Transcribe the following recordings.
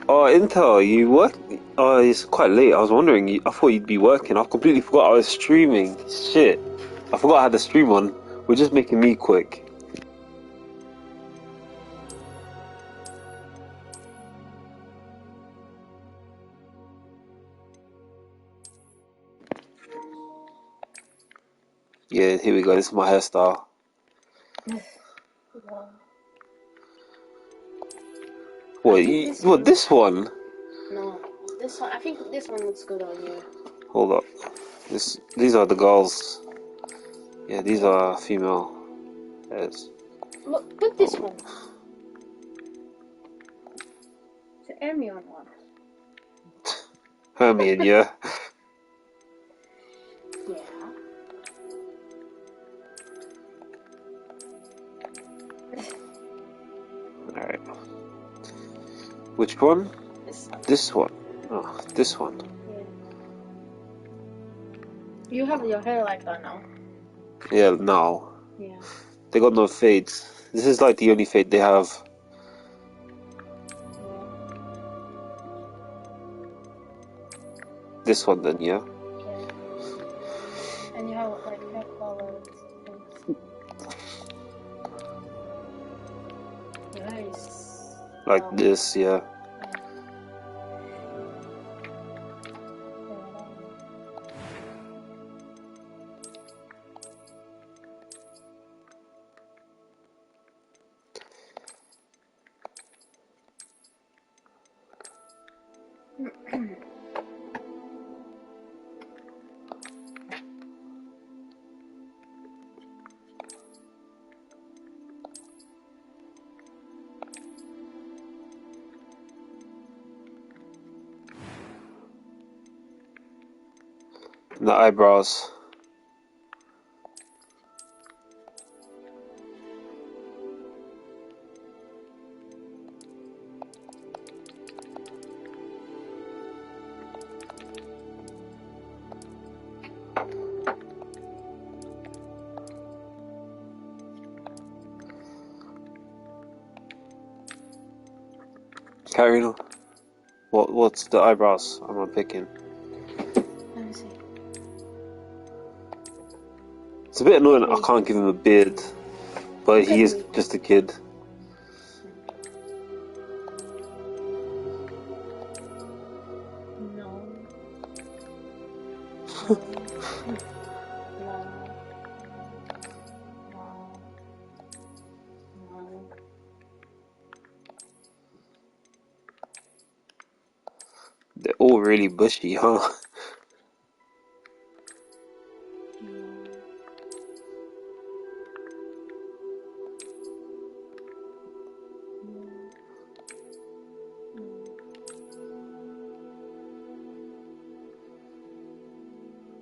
Oh, Intel, you work? Oh, it's quite late. I was wondering. I thought you'd be working. I completely forgot I was streaming. Shit, I forgot I had the stream on. We're just making me quick. Yeah, here we go. This is my hairstyle. Wow. What? This one? No, this one. I think this one looks good on you. Hold up. These are the girls. Yeah, these are female hairs. Look, put this one. The Hermione one. Hermione, yeah. Yeah. Alright. Which one? This one. This one. Oh, this one. Yeah. You have your hair like that now. Yeah, now. Yeah. They got no fades. This is like the only fade they have. This one then, yeah? Yeah. And you have like hair colors. Your hair is Like this, yeah. The eyebrows. Carrying. What's the eyebrows I'm picking? Let me see. It's a bit annoying. I can't give him a beard, but he is just a kid. No. They're all really bushy, huh?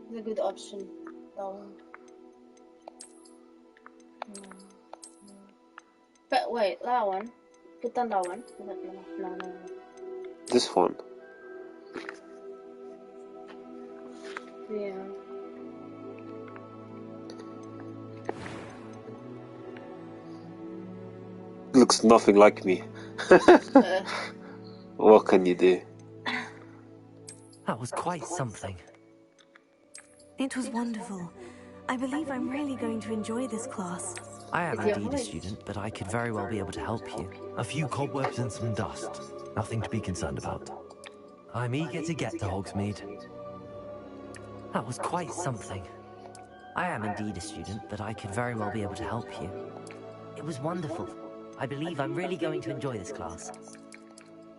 It's a good option. But wait, that one. Put on that one. No. This one. Yeah. Looks nothing like me. What can you do? That was quite something. It was wonderful. I believe I'm really going to enjoy this class. I am indeed a student, but I could very well be able to help you. A few cobwebs and some dust. Nothing to be concerned about. I'm eager to get to Hogsmeade. That was quite something. I am indeed a student, but I could very well be able to help you. It was wonderful. I believe I'm really going to enjoy this class.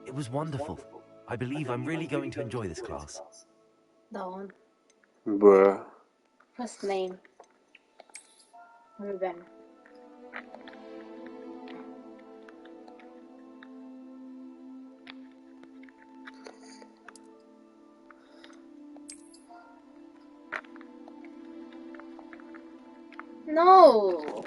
It was wonderful. I believe I'm really going to enjoy this class. That one. Bruh. First name. Ruben. No.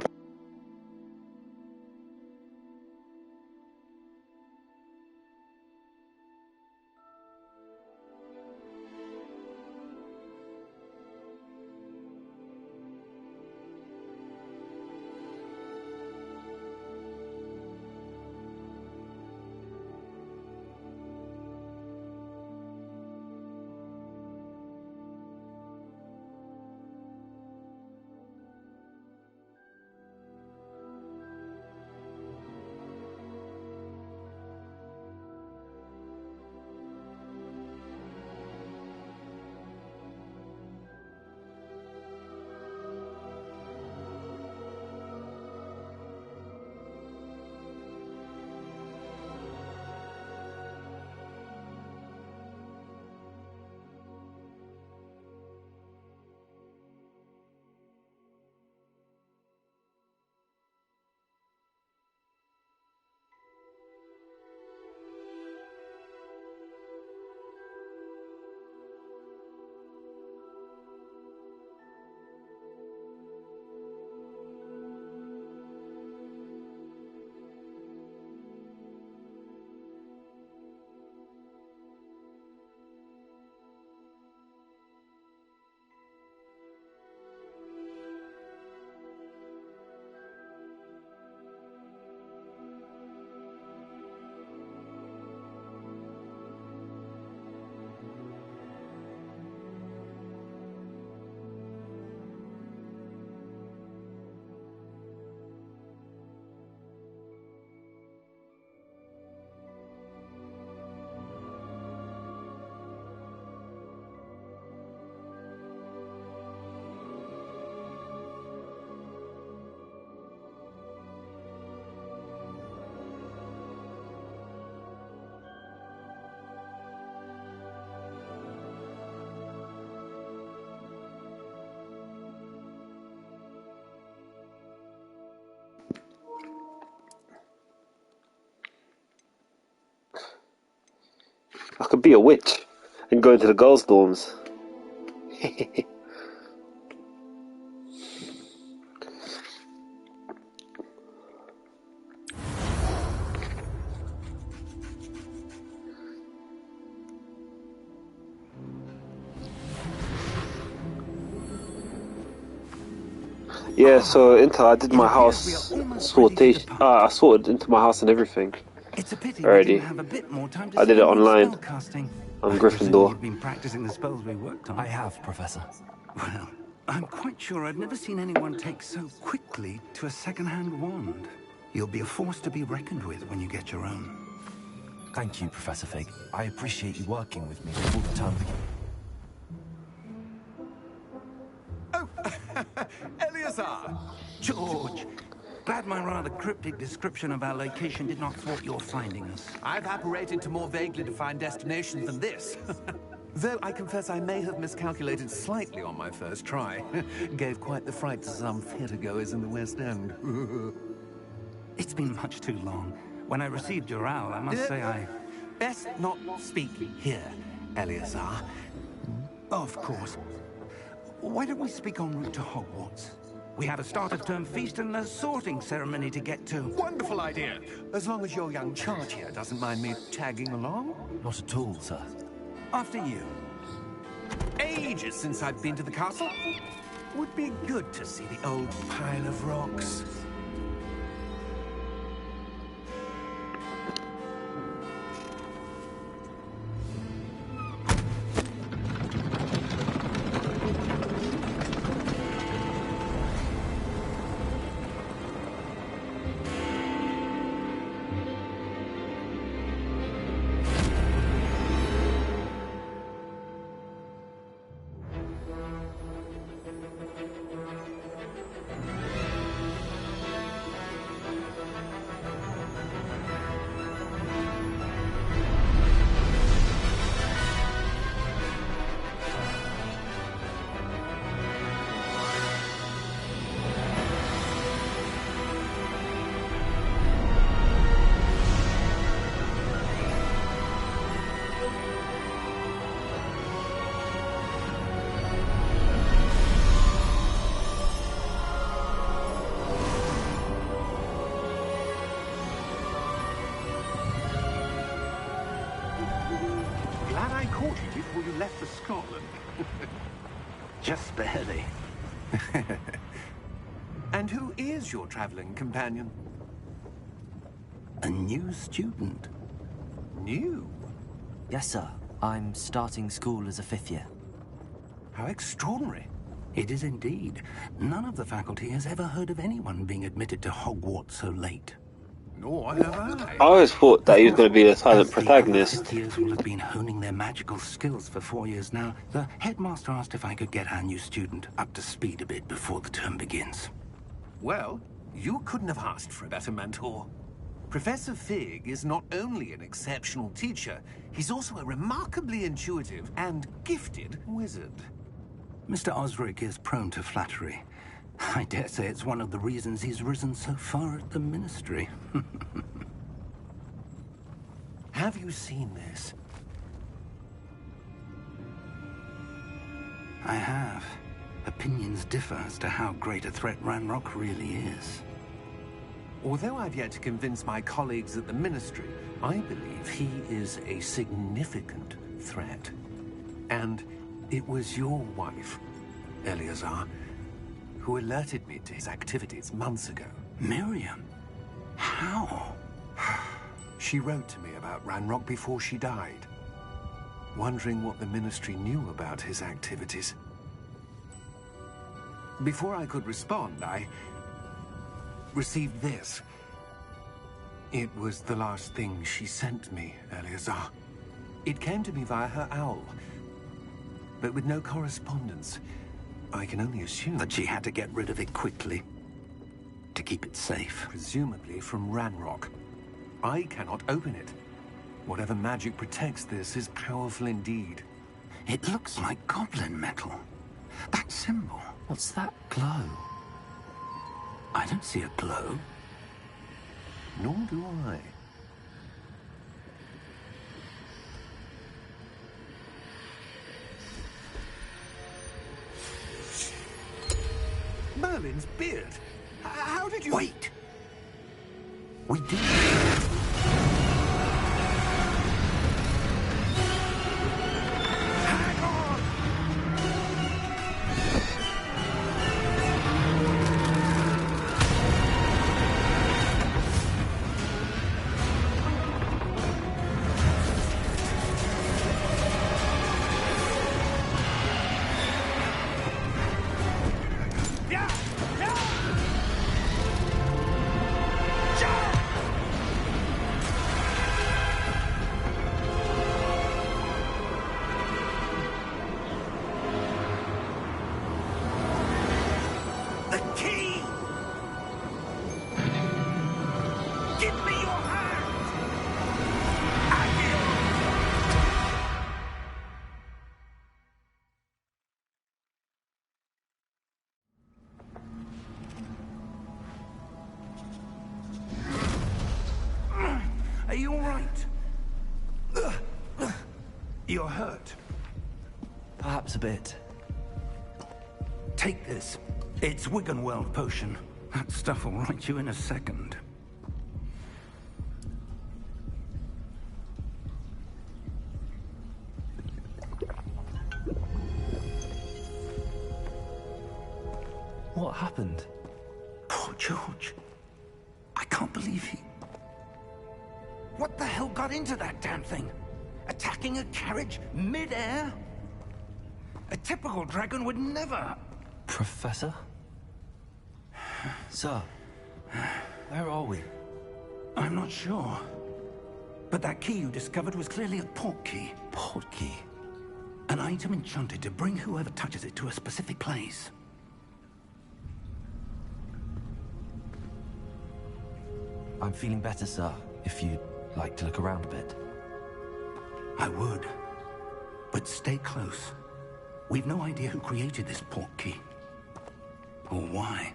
could be a witch and go into the girls' dorms. Yeah, so Intel, I did my house sortation. I sorted into my house and everything. It's a pity Already. we didn't have a bit more time to I did it online. spellcasting. On I presume Gryffindor. you've been practicing the spells we worked on. I have, Professor. Well, I'm quite sure I've never seen anyone take so quickly to a second-hand wand. You'll be a force to be reckoned with when you get your own. Thank you, Professor Fig. I appreciate you working with me all the time. Eleazar! George! Glad my rather cryptic description of our location did not thwart your finding us. I've apparated to more vaguely defined destinations than this. Though I confess I may have miscalculated slightly on my first try. Gave quite the fright to some theatergoers in the West End. It's been much too long. When I received your owl, I must say I... Best not speak here, Eleazar. Of course. Why don't we speak en route to Hogwarts? We have a start-of-term feast and a sorting ceremony to get to. Wonderful idea. As long as your young charge here doesn't mind me tagging along. Not at all, sir. After you. Ages since I've been to the castle. Would be good to see the old pile of rocks. Glad I caught you before you left for Scotland. Just barely. And who is your traveling companion? A new student. New? Yes, sir. I'm starting school as a 5th year. How extraordinary. It is indeed. None of the faculty has ever heard of anyone being admitted to Hogwarts so late. Nor have I. I always thought that he was going to be the silent As the other protagonist. 5th years will have been honing their magical skills for 4 years now, the headmaster asked if I could get our new student up to speed a bit before the term begins. Well, you couldn't have asked for a better mentor. Professor Fig is not only an exceptional teacher, he's also a remarkably intuitive and gifted wizard. Mr. Osric is prone to flattery. I dare say it's one of the reasons he's risen so far at the Ministry. Have you seen this? I have. Opinions differ as to how great a threat Ranrock really is. Although I've yet to convince my colleagues at the Ministry, I believe he is a significant threat. And it was your wife, Eleazar, who alerted me to his activities months ago. Miriam? How? She wrote to me about Ranrock before she died, wondering what the Ministry knew about his activities. Before I could respond, I received this. It was the last thing she sent me, Eleazar. It came to me via her owl, but with no correspondence. I can only assume That she had to get rid of it quickly to keep it safe. presumably from Ranrock. I cannot open it. Whatever magic protects this is powerful indeed. It looks like goblin metal. That symbol. What's that glow? I don't see a glow. Nor do I. Merlin's beard. How did you... Wait! We did. Hang on! Are you all right? You're hurt. Perhaps a bit. Take this. It's Wiggenweld potion. That stuff will right you in a second. What happened? Poor George. I can't believe he... What the hell got into that damn thing? Attacking a carriage mid-air? A typical dragon would never... Professor? Sir, where are we? I'm not sure. But that key you discovered was clearly a port key. Port key? An item enchanted to bring whoever touches it to a specific place. I'm feeling better, sir, if you'd like to look around a bit. I would. But stay close. We've no idea who created this port key. Or why.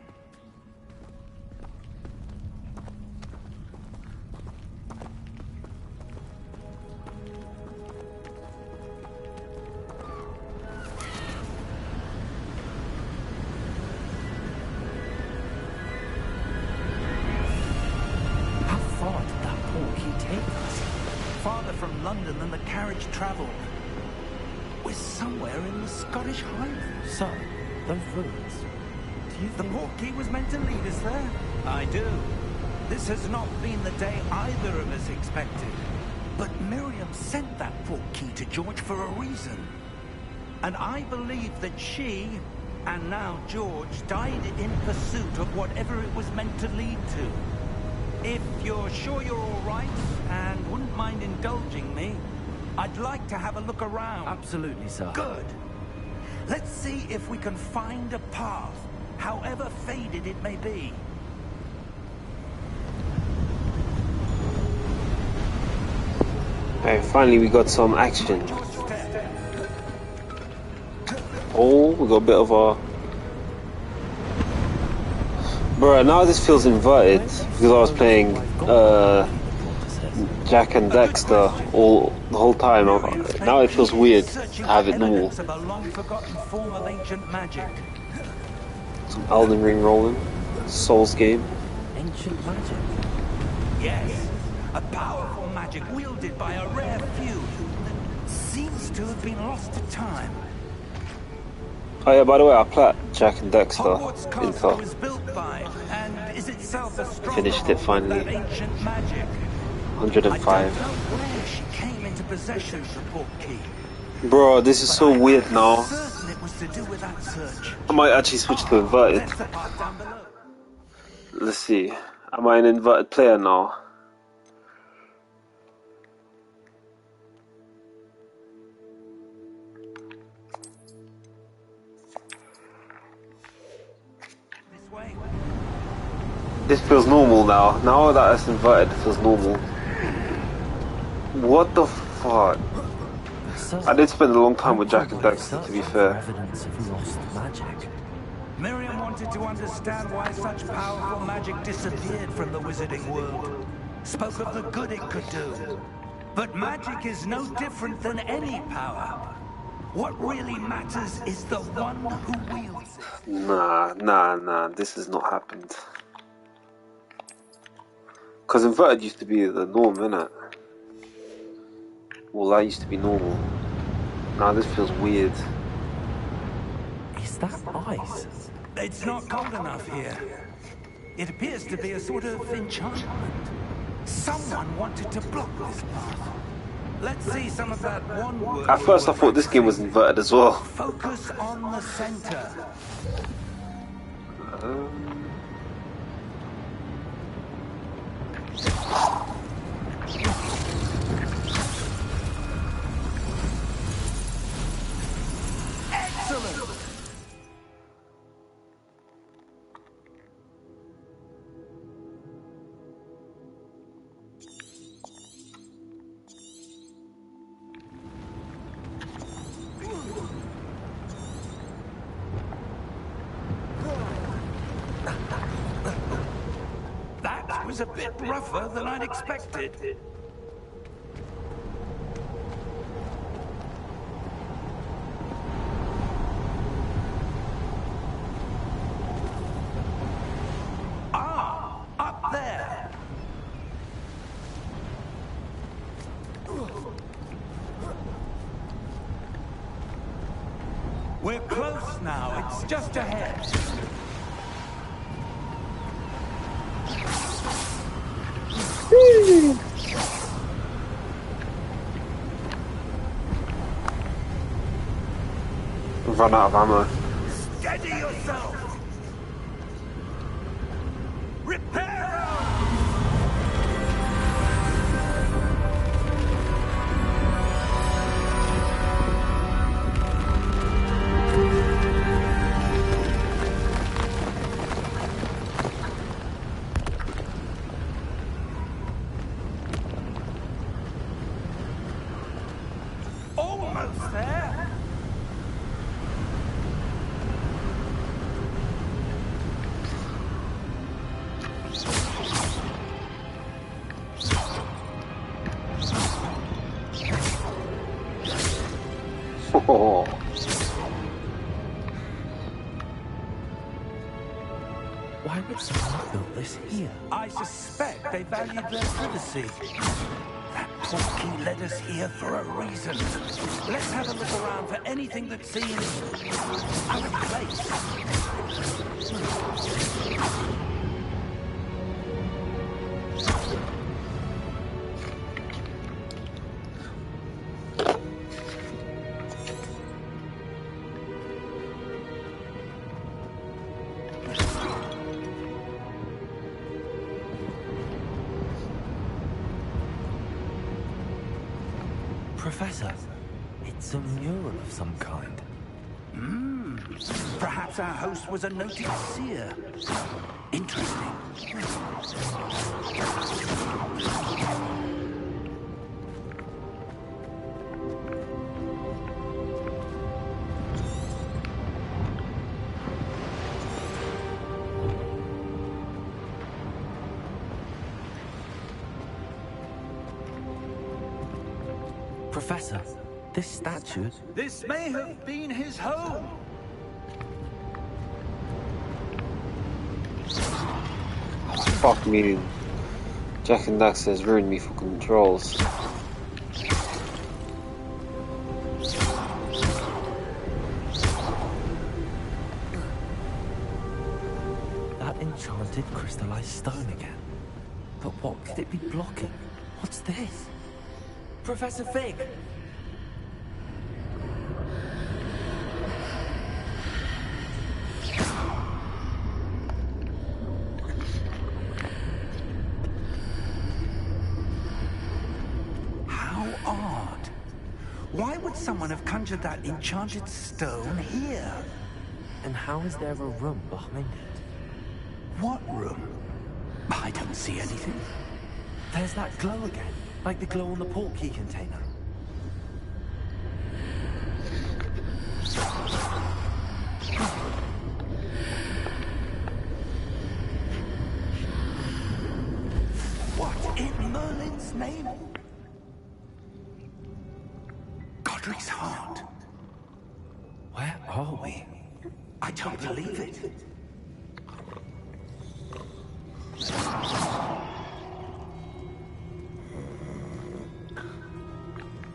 How far did that port key take us? Farther from London than the carriage traveled. We're somewhere in the Scottish Highlands. Sir, those ruins. Do you The think... port key was meant to lead us there? I do. This has not been the day either of us expected. But Miriam sent that port key to George for a reason. And I believe that she, and now George, died in pursuit of whatever it was meant to lead to. If you're sure you're all right, and wouldn't mind indulging me, I'd like to have a look around. Absolutely, sir. Good. Let's see if we can find a path, however faded it may be. Alright, finally we got some action. Oh, we got a bit of a... Bruh, now this feels inverted, because I was playing Jack and Dexter the whole time. Now it feels weird to have it normal. Of a long-forgotten form of ancient magic. Some Elden Ring rolling. Souls game. Ancient magic? Yes, a powerful magic wielded by a rare few that seems to have been lost to time. Oh yeah, by the way, I played Jack and Dexter Hogwarts in Castle was built by, and is itself a stronghold Finished it finally. of that ancient magic. 105. I don't know where she came into possession of the port key. Bro, this is so weird now. I'm certain it was to do with that search. I might actually switch to inverted. That's the part down below. Let's see. Am I an inverted player now? This way. This feels normal now. Now that it's inverted, it feels normal. What the fuck? Sir, I did spend a long time with Jack and we're Dexter, to be searching for fair. evidence of lost magic. Miriam wanted to understand why such powerful magic disappeared from the wizarding world. Spoke of the good it could do. But magic is no different than any power. What really matters is the one who wields it. Nah, this has not happened. Because inverted used to be the norm, innit? Well, that used to be normal. Now this feels weird. Is that ice? It's not cold enough here. It appears to be a sort of enchantment. Someone wanted to block this path. Let's see some of that one word. At first I thought this game was inverted as well. Focus on the center. Excellent. That was a bit rougher than I'd expected. Ah, up there. We're close now. It's just ahead. Run out of ammo. Steady yourself. Repair. Almost there. Oh. Why would someone have built this here? I suspect they valued their privacy. That portkey led us here for a reason. Let's have a look around for anything that seems out of place. Professor, it's a mural of some kind. Perhaps our host was a noted seer. Interesting. Professor, this statue... This may have been his home. Fuck me. Jack and Dax has ruined me for controls. That enchanted crystallized stone again. But what could it be blocking? What's this? Professor Fig! How odd. Why would someone have conjured that enchanted stone here? And how is there a room behind it? What room? I don't see anything. There's that glow again, like the glow on the portkey container. What in Merlin's name? Godric's heart. Where are we? I don't believe it.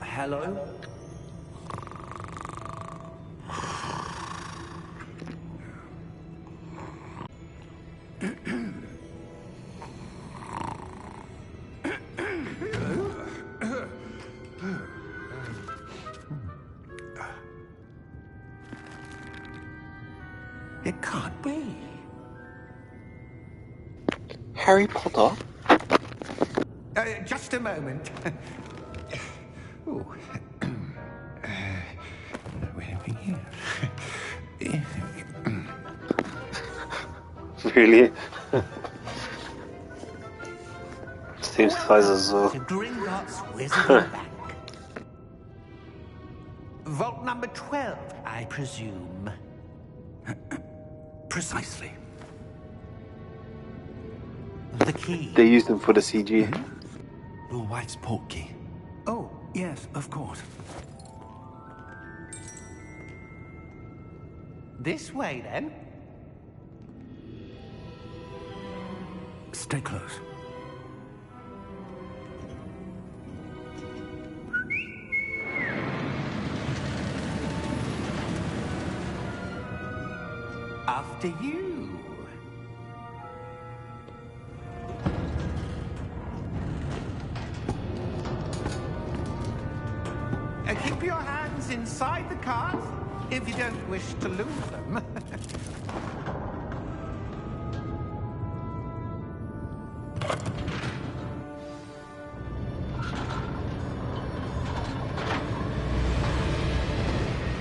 Hello? It can't be. Harry Potter? Just a moment. Ooh. Anything here? Really? Same size as well. To Gringotts Wizarding Bank. Vault number 12, I presume. Precisely. The key. They used them for the CG. Your wife's portkey. Oh, yes, of course. This way, then. Stay close. After you. Keep your hands inside the cart if you don't wish to lose them.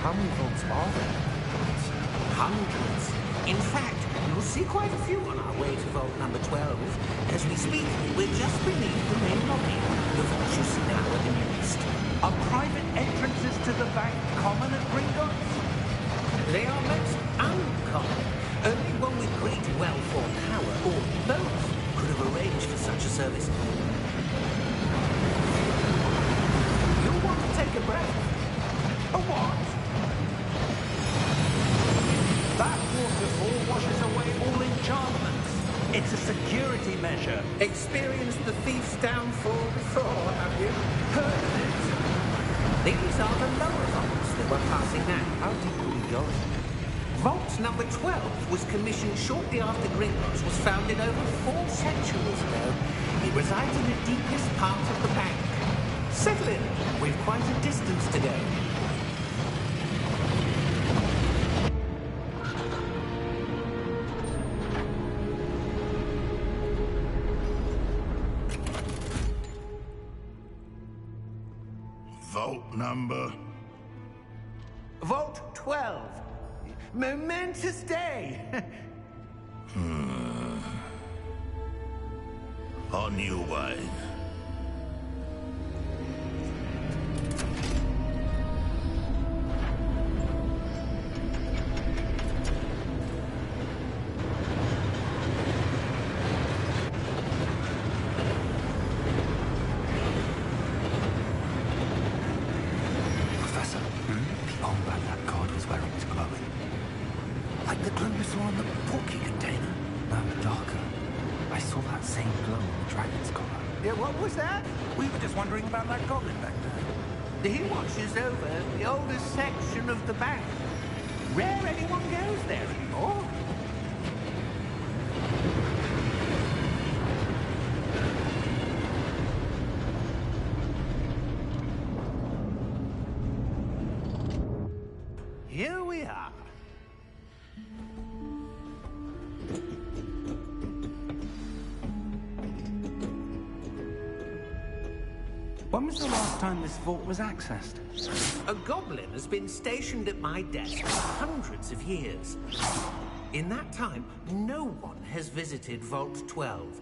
How many vaults are there? Hundreds. In fact, you'll see quite a few on our way to vault number 12. As we speak, we're just beneath the main lobby. The vaults you see now are the newest. Are private entrances to the bank common at Gringotts? They are most uncommon. Only one with great wealth or power, or both, could have arranged for such a service. You'll want to take a breath. A what? That waterfall washes away all enchantments. It's a security measure. Experienced the thief's downfall before, have you? Heard of it? These are the lower vaults that we're passing now. How deep are we going? Vault number 12 was commissioned shortly after Gringotts was founded over 4 centuries ago. It resides in the deepest part of the bank. Settle in. We've quite a distance to go. Vault number? Vault 12. Momentous day. On your way. Professor, the old man that god was wearing is glowing. Like the glow you saw on the portkey container. No, darker. I saw that same glow on the dragon's collar. Yeah, what was that? We were just wondering about that goblin back there. He watches over the oldest section of the bank. Rare anyone goes there anymore. Here we are. When was the last time this vault was accessed? A goblin has been stationed at my desk for hundreds of years. In that time, no one has visited Vault 12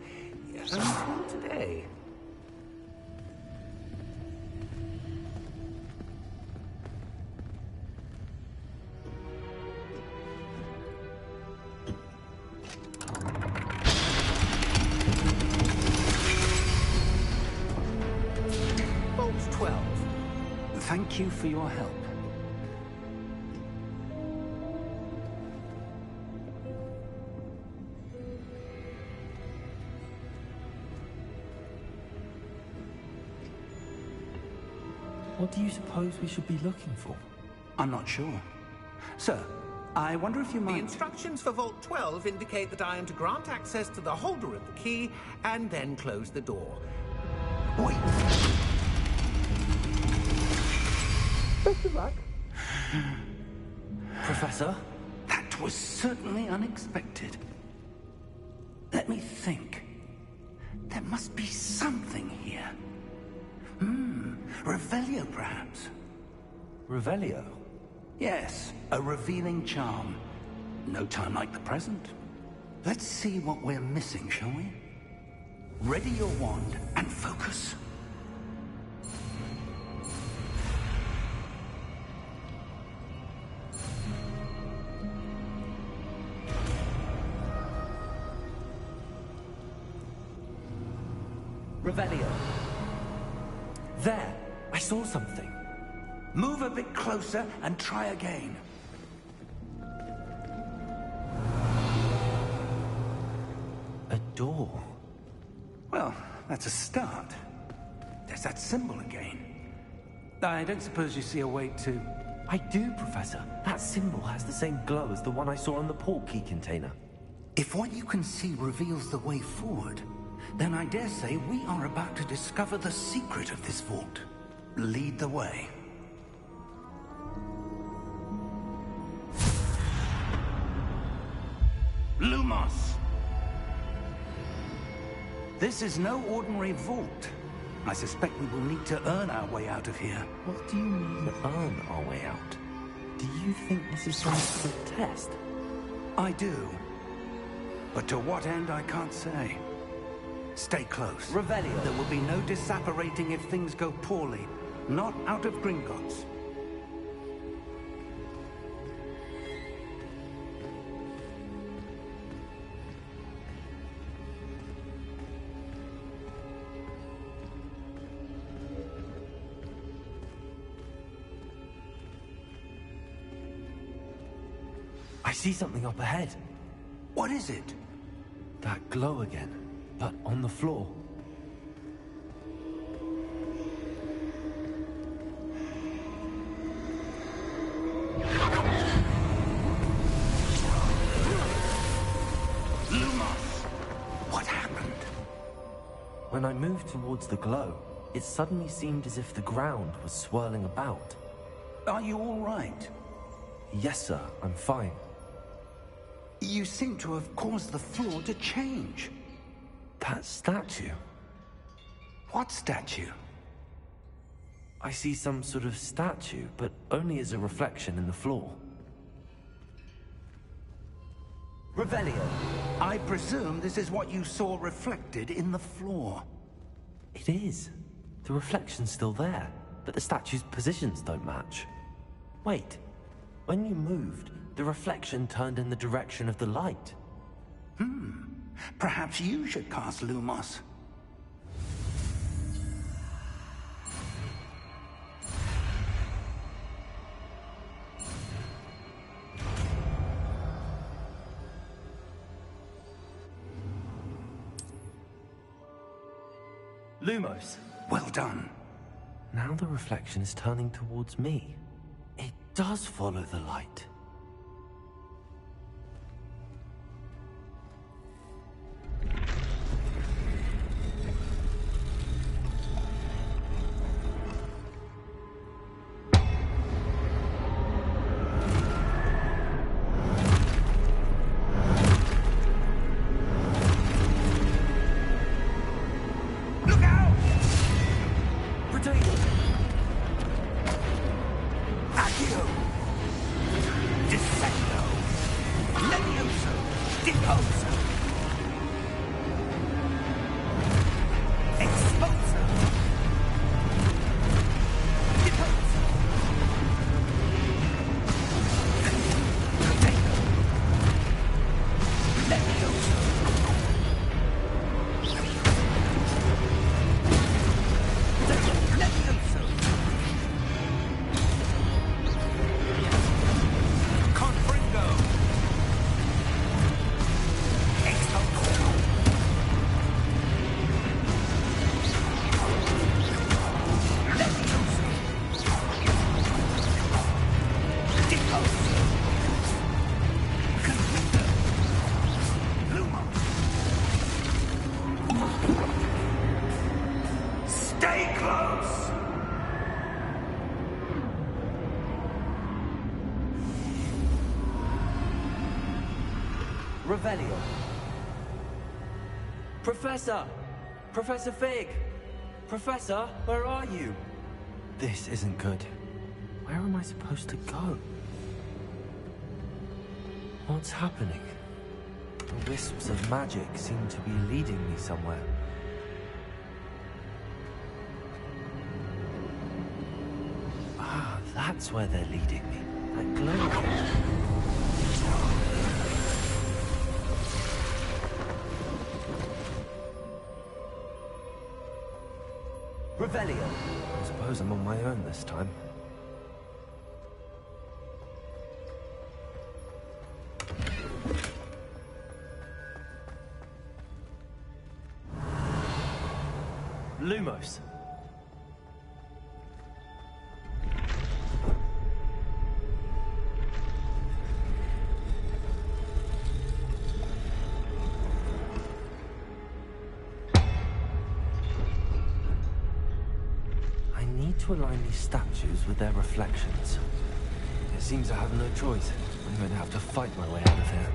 until today. Thank you for your help. What do you suppose we should be looking for? I'm not sure. Sir, I wonder if you The might... instructions for Vault 12 indicate that I am to grant access to the holder of the key and then close the door. Wait. Best of luck. Professor? That was certainly unexpected. Let me think. There must be something here. Revelio, perhaps. Revelio? Yes, a revealing charm. No time like the present. Let's see what we're missing, shall we? Ready your wand and focus. Revelio. There! I saw something. Move a bit closer and try again. A door. Well, that's a start. There's that symbol again. I don't suppose you see a way to... I do, Professor. That symbol has the same glow as the one I saw on the port key container. If what you can see reveals the way forward, then I dare say we are about to discover the secret of this vault. Lead the way. Lumos! This is no ordinary vault. I suspect we will need to earn our way out of here. What do you mean, earn our way out? Do you think this is some sort of test? I do. But to what end, I can't say. Stay close. Revelio. There will be no disapparating if things go poorly. Not out of Gringotts. I see something up ahead. What is it? That glow again, but on the floor. Lumos! What happened? When I moved towards the glow, it suddenly seemed as if the ground was swirling about. Are you all right? Yes, sir, I'm fine. You seem to have caused the floor to change. That statue. What statue? I see some sort of statue, but only as a reflection in the floor. Revelio. I presume this is what you saw reflected in the floor. It is. The reflection's still there, but the statue's positions don't match. Wait. When you moved, the reflection turned in the direction of the light. Perhaps you should cast Lumos. Lumos. Well done. Now the reflection is turning towards me. It does follow the light. Stay close! Revelio. Professor! Professor Fig! Professor, where are you? This isn't good. Where am I supposed to go? What's happening? The wisps of magic seem to be leading me somewhere. Ah, that's where they're leading me. That glow. Revelio. I suppose I'm on my own this time. Lumos. I need to align these statues with their reflections. It seems I have no choice. I'm going to have to fight my way out of here.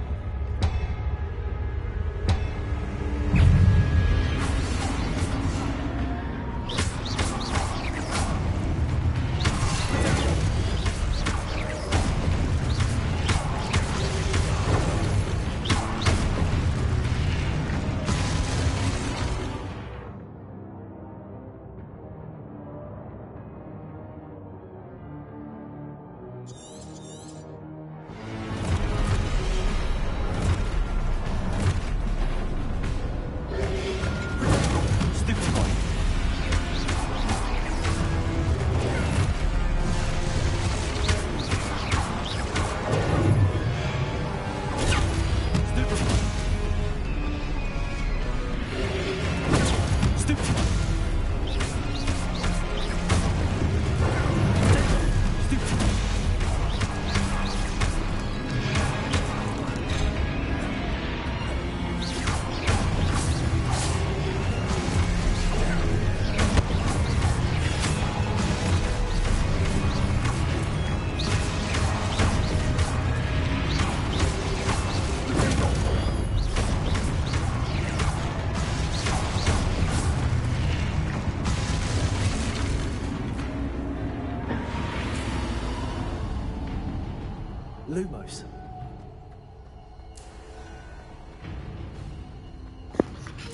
Lumos.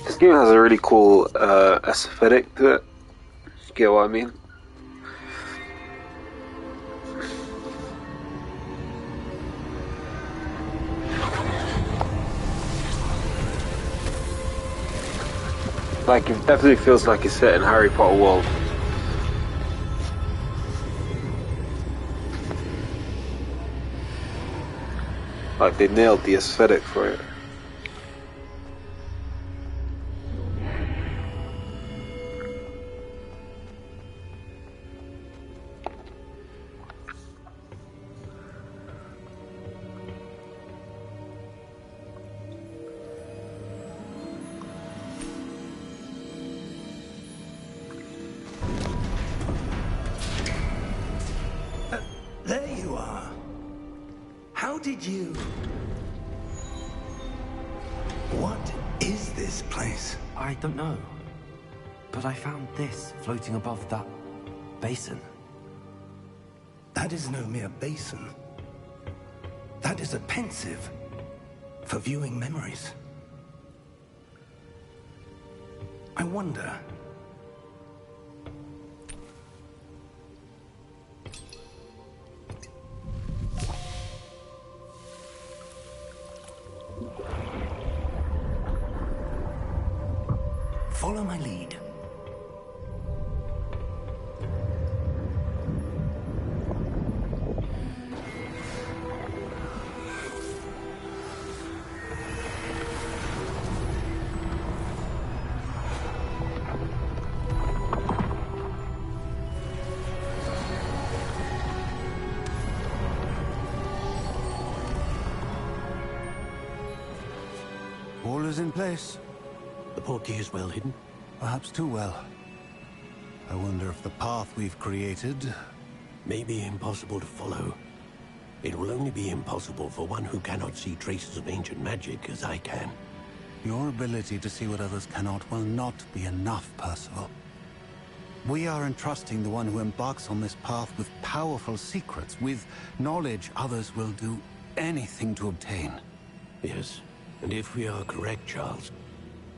This game has a really cool aesthetic to it. You get what I mean? Like, it definitely feels like it's set in Harry Potter world. Like, they nailed the aesthetic for it. There you are. How did you... What is this place? I don't know. But I found this floating above that basin. That is no mere basin. That is a pensive for viewing memories. I wonder... Follow my lead. All is in place. The portkey is well hidden. Perhaps too well. I wonder if the path we've created may be impossible to follow. It will only be impossible for one who cannot see traces of ancient magic as I can. Your ability to see what others cannot will not be enough, Percival. We are entrusting the one who embarks on this path with powerful secrets, with knowledge others will do anything to obtain. Yes, and if we are correct, Charles,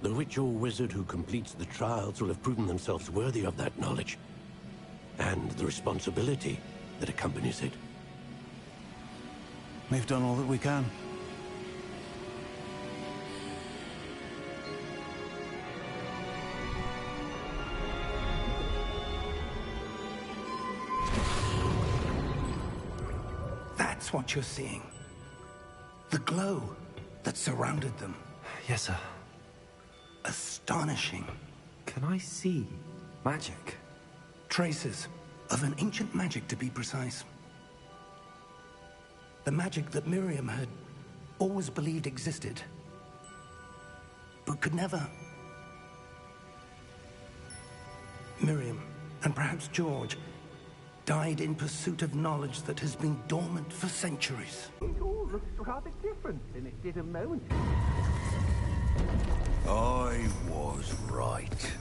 the witch or wizard who completes the trials will have proven themselves worthy of that knowledge, and the responsibility that accompanies it. We've done all that we can. That's what you're seeing. The glow that surrounded them. Yes, sir. Astonishing. Can I see magic? Traces of an ancient magic, to be precise. The magic that Miriam had always believed existed, but could never. Miriam, and perhaps George, died in pursuit of knowledge that has been dormant for centuries. It all looks rather different than it did a moment ago. I was right.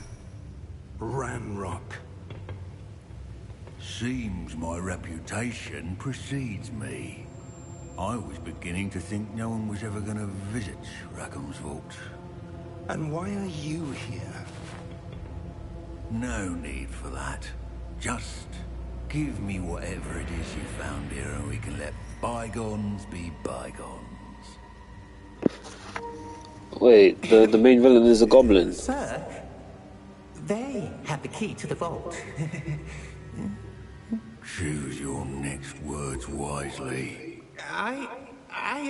Ranrock. Seems my reputation precedes me. I was beginning to think no one was ever going to visit Rackham's vault. And why are you here? No need for that. Just give me whatever it is you found here and we can let bygones be bygones. Wait, the main villain is a goblin. Sir, they have the key to the vault. Choose your next words wisely. I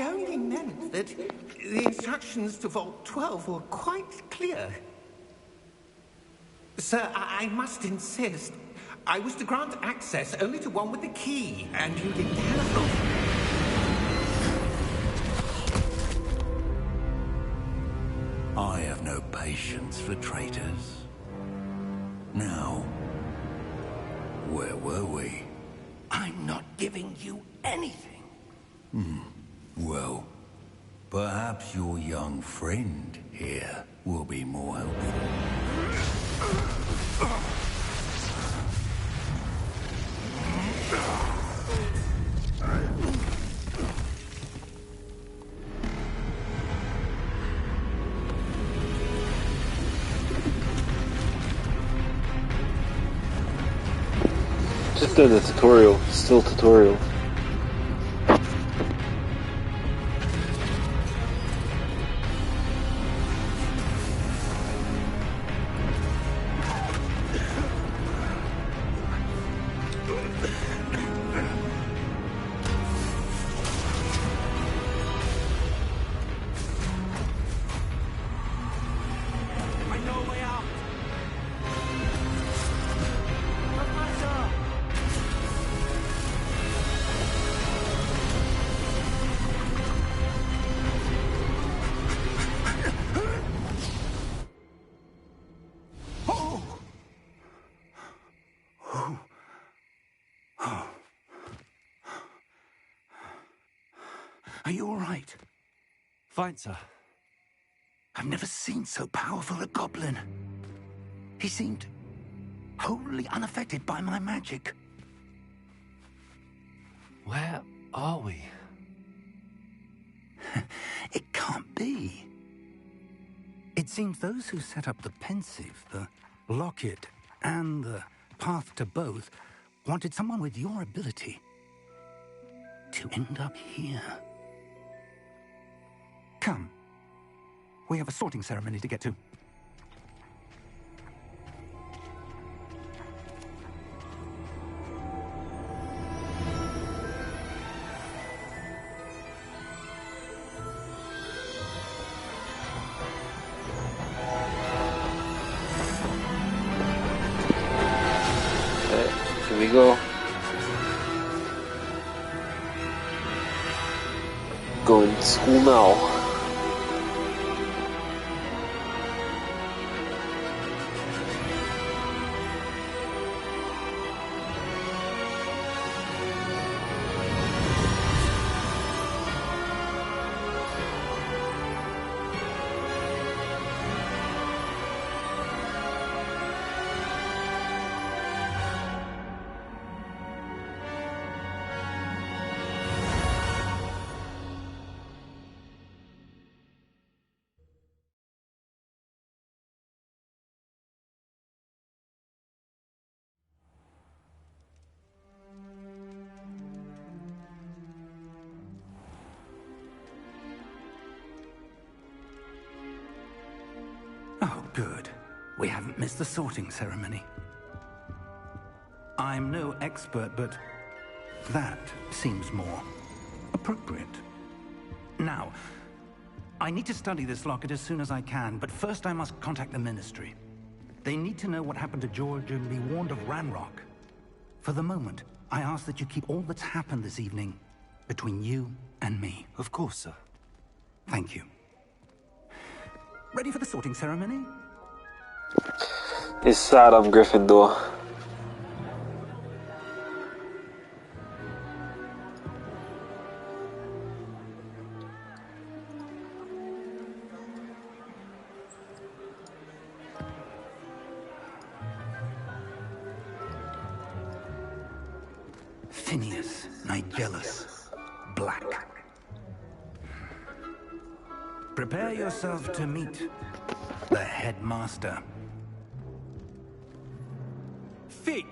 only meant that the instructions to Vault 12 were quite clear. Sir, I must insist. I was to grant access only to one with the key, and you didn't have them. I have no patience for traitors. Now, where were we? I'm not giving you anything. Well, perhaps your young friend here will be more helpful. Just doing the tutorial, still tutorial. Are you all right? Fine, sir. I've never seen so powerful a goblin. He seemed wholly unaffected by my magic. Where are we? It can't be. It seems those who set up the pensive, the locket, and the path to both wanted someone with your ability to end up here. Come. We have a sorting ceremony to get to. Here we go. Going to school now. Good. We haven't missed the sorting ceremony. I'm no expert, but that seems more appropriate. Now, I need to study this locket as soon as I can, but first I must contact the Ministry. They need to know what happened to George and be warned of Ranrock. For the moment, I ask that you keep all that's happened this evening between you and me. Of course, sir. Thank you. Ready for the sorting ceremony? It's sad I'm Gryffindor. Phineas, Nigellus, Black. Prepare yourself to meet the headmaster. Fig,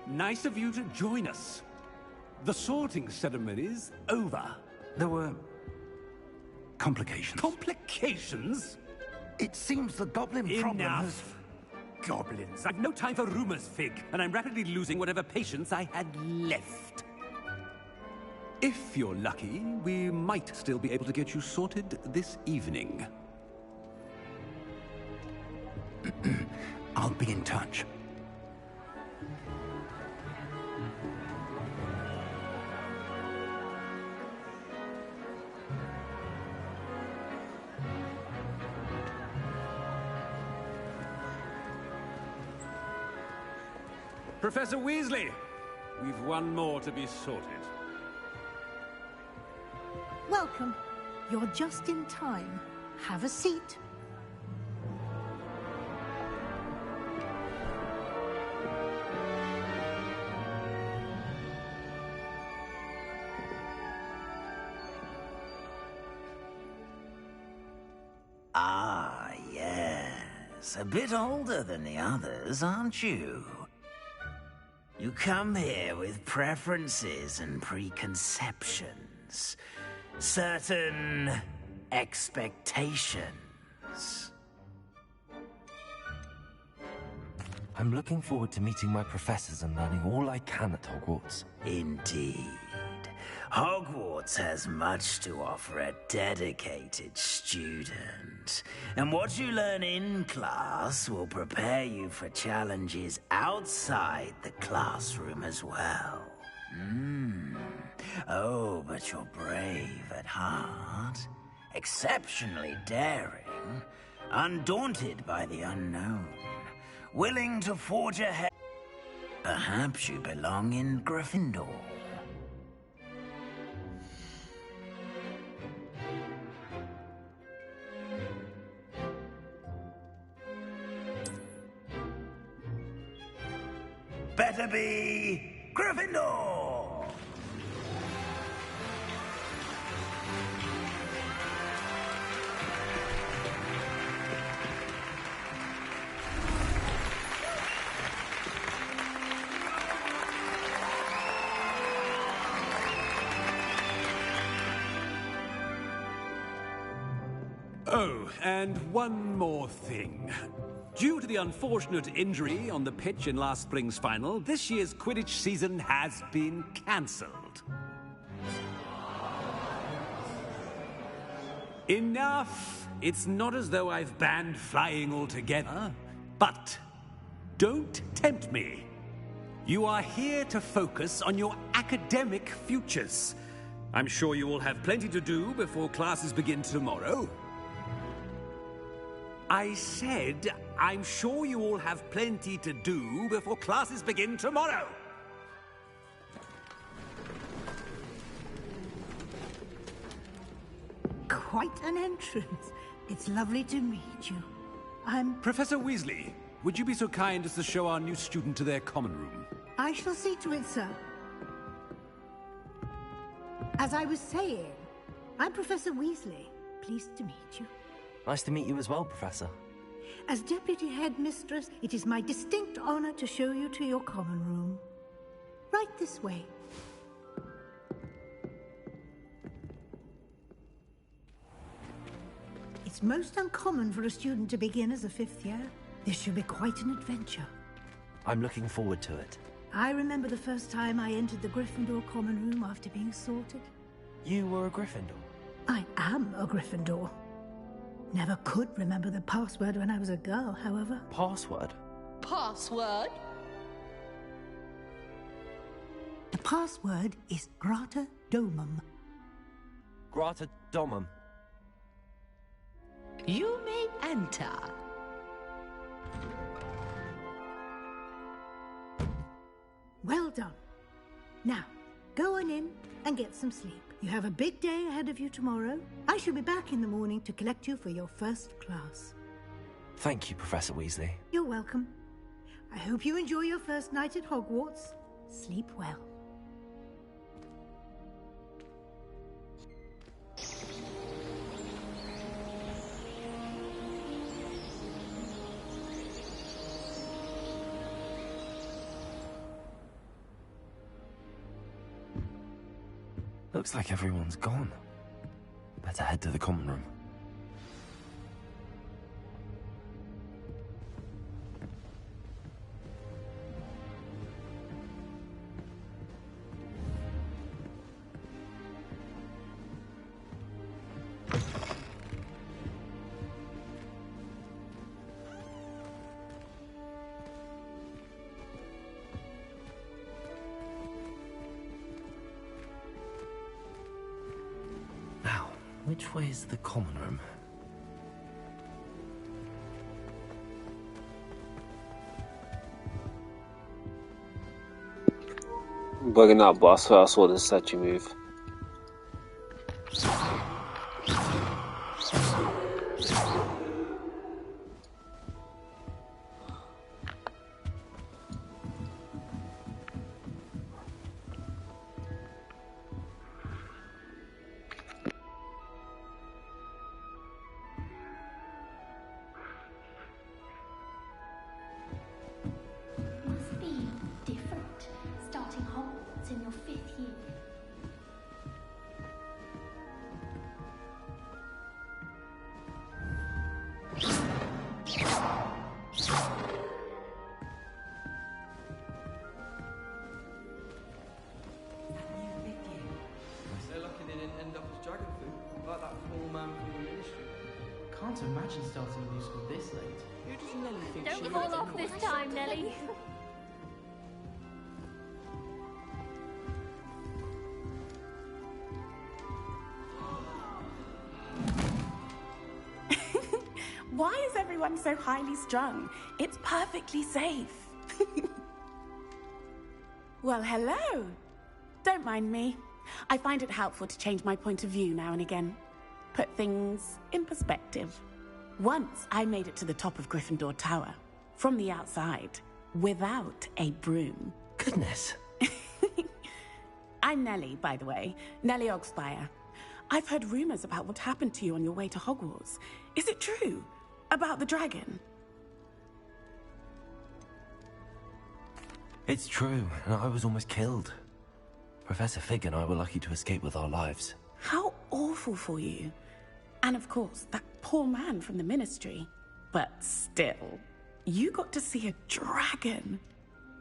nice of you to join us. The sorting ceremony's over. There were complications. Complications? It seems the goblin problem has... Enough. Goblins. I've no time for rumors, Fig, and I'm rapidly losing whatever patience I had left. If you're lucky, we might still be able to get you sorted this evening. I'll be in touch. Professor Weasley, we've one more to be sorted. Welcome. You're just in time. Have a seat. Ah, yes. A bit older than the others, aren't you? You come here with preferences and preconceptions. Certain expectations. I'm looking forward to meeting my professors and learning all I can at Hogwarts. Indeed. Hogwarts has much to offer a dedicated student. And what you learn in class will prepare you for challenges outside the classroom as well. Oh, but you're brave at heart, exceptionally daring, undaunted by the unknown, willing to forge ahead. Perhaps you belong in Gryffindor. Better be Gryffindor! Oh, and one more thing. Due to the unfortunate injury on the pitch in last spring's final, this year's Quidditch season has been cancelled. Enough! It's not as though I've banned flying altogether, but don't tempt me. You are here to focus on your academic futures. I'm sure you will have plenty to do before classes begin tomorrow. I said, I'm sure you all have plenty to do before classes begin tomorrow. Quite an entrance. It's lovely to meet you. Professor Weasley, would you be so kind as to show our new student to their common room? I shall see to it, sir. As I was saying, I'm Professor Weasley. Pleased to meet you. Nice to meet you as well, Professor. As Deputy Headmistress, it is my distinct honor to show you to your common room. Right this way. It's most uncommon for a student to begin as a 5th year. This should be quite an adventure. I'm looking forward to it. I remember the first time I entered the Gryffindor common room after being sorted. You were a Gryffindor? I am a Gryffindor. Never could remember the password when I was a girl, however. Password? Password? The password is Grata Domum. Grata Domum. You may enter. Well done. Now, go on in and get some sleep. You have a big day ahead of you tomorrow. I shall be back in the morning to collect you for your first class. Thank you, Professor Weasley. You're welcome. I hope you enjoy your first night at Hogwarts. Sleep well. Looks like everyone's gone. Better head to the common room. Which way is the common room? I'm bugging out, but I swear I saw the statue move. Can't imagine starting a new school this late. Who does Nelly think she is? Don't fall off this time, Nelly. Why is everyone so highly strung? It's perfectly safe. Well, hello. Don't mind me. I find it helpful to change my point of view now and again. Put things in perspective. Once I made it to the top of Gryffindor Tower, from the outside, without a broom. Goodness. I'm Nelly, by the way. Nelly Ogspire. I've heard rumors about what happened to you on your way to Hogwarts. Is it true? About the dragon? It's true, and I was almost killed. Professor Fig and I were lucky to escape with our lives. How awful for you. And of course, that poor man from the Ministry. But still, you got to see a dragon.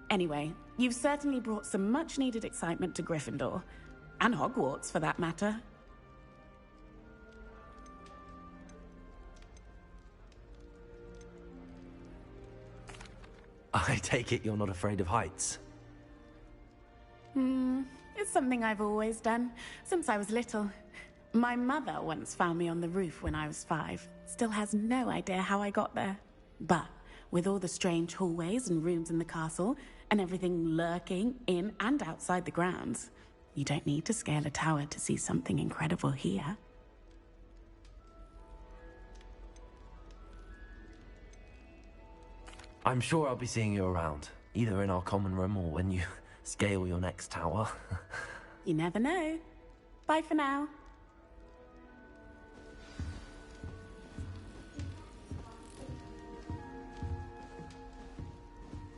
Anyway, you've certainly brought some much-needed excitement to Gryffindor. And Hogwarts, for that matter. I take it you're not afraid of heights? It's something I've always done, since I was little. My mother once found me on the roof when I was 5. Still has no idea how I got there. But with all the strange hallways and rooms in the castle, and everything lurking in and outside the grounds, you don't need to scale a tower to see something incredible here. I'm sure I'll be seeing you around, either in our common room or when you scale your next tower. You never know. Bye for now.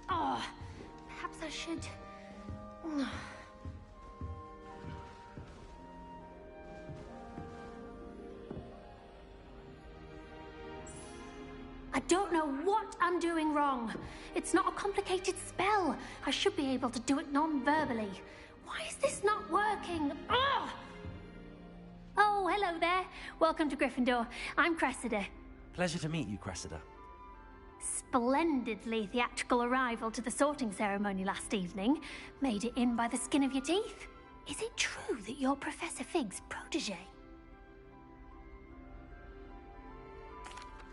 Oh, perhaps I should. what I'm doing wrong. It's not a complicated spell. I should be able to do it non-verbally. Why is this not working? Ugh! Oh, hello there. Welcome to Gryffindor. I'm Cressida. Pleasure to meet you, Cressida. Splendidly theatrical arrival to the sorting ceremony last evening. Made it in by the skin of your teeth. Is it true that you're Professor Fig's protege?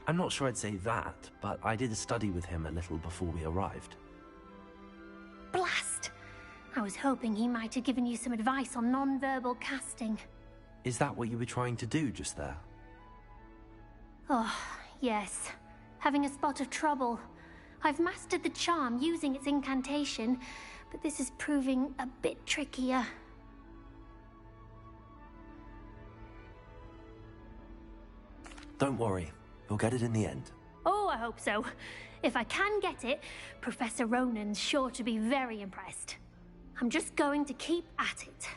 I'm not sure I'd say that, but I did study with him a little before we arrived. Blast! I was hoping he might have given you some advice on non-verbal casting. Is that what you were trying to do just there? Oh, yes. Having a spot of trouble. I've mastered the charm using its incantation, but this is proving a bit trickier. Don't worry. You'll get it in the end. Oh, I hope so. If I can get it, Professor Ronan's sure to be very impressed. I'm just going to keep at it.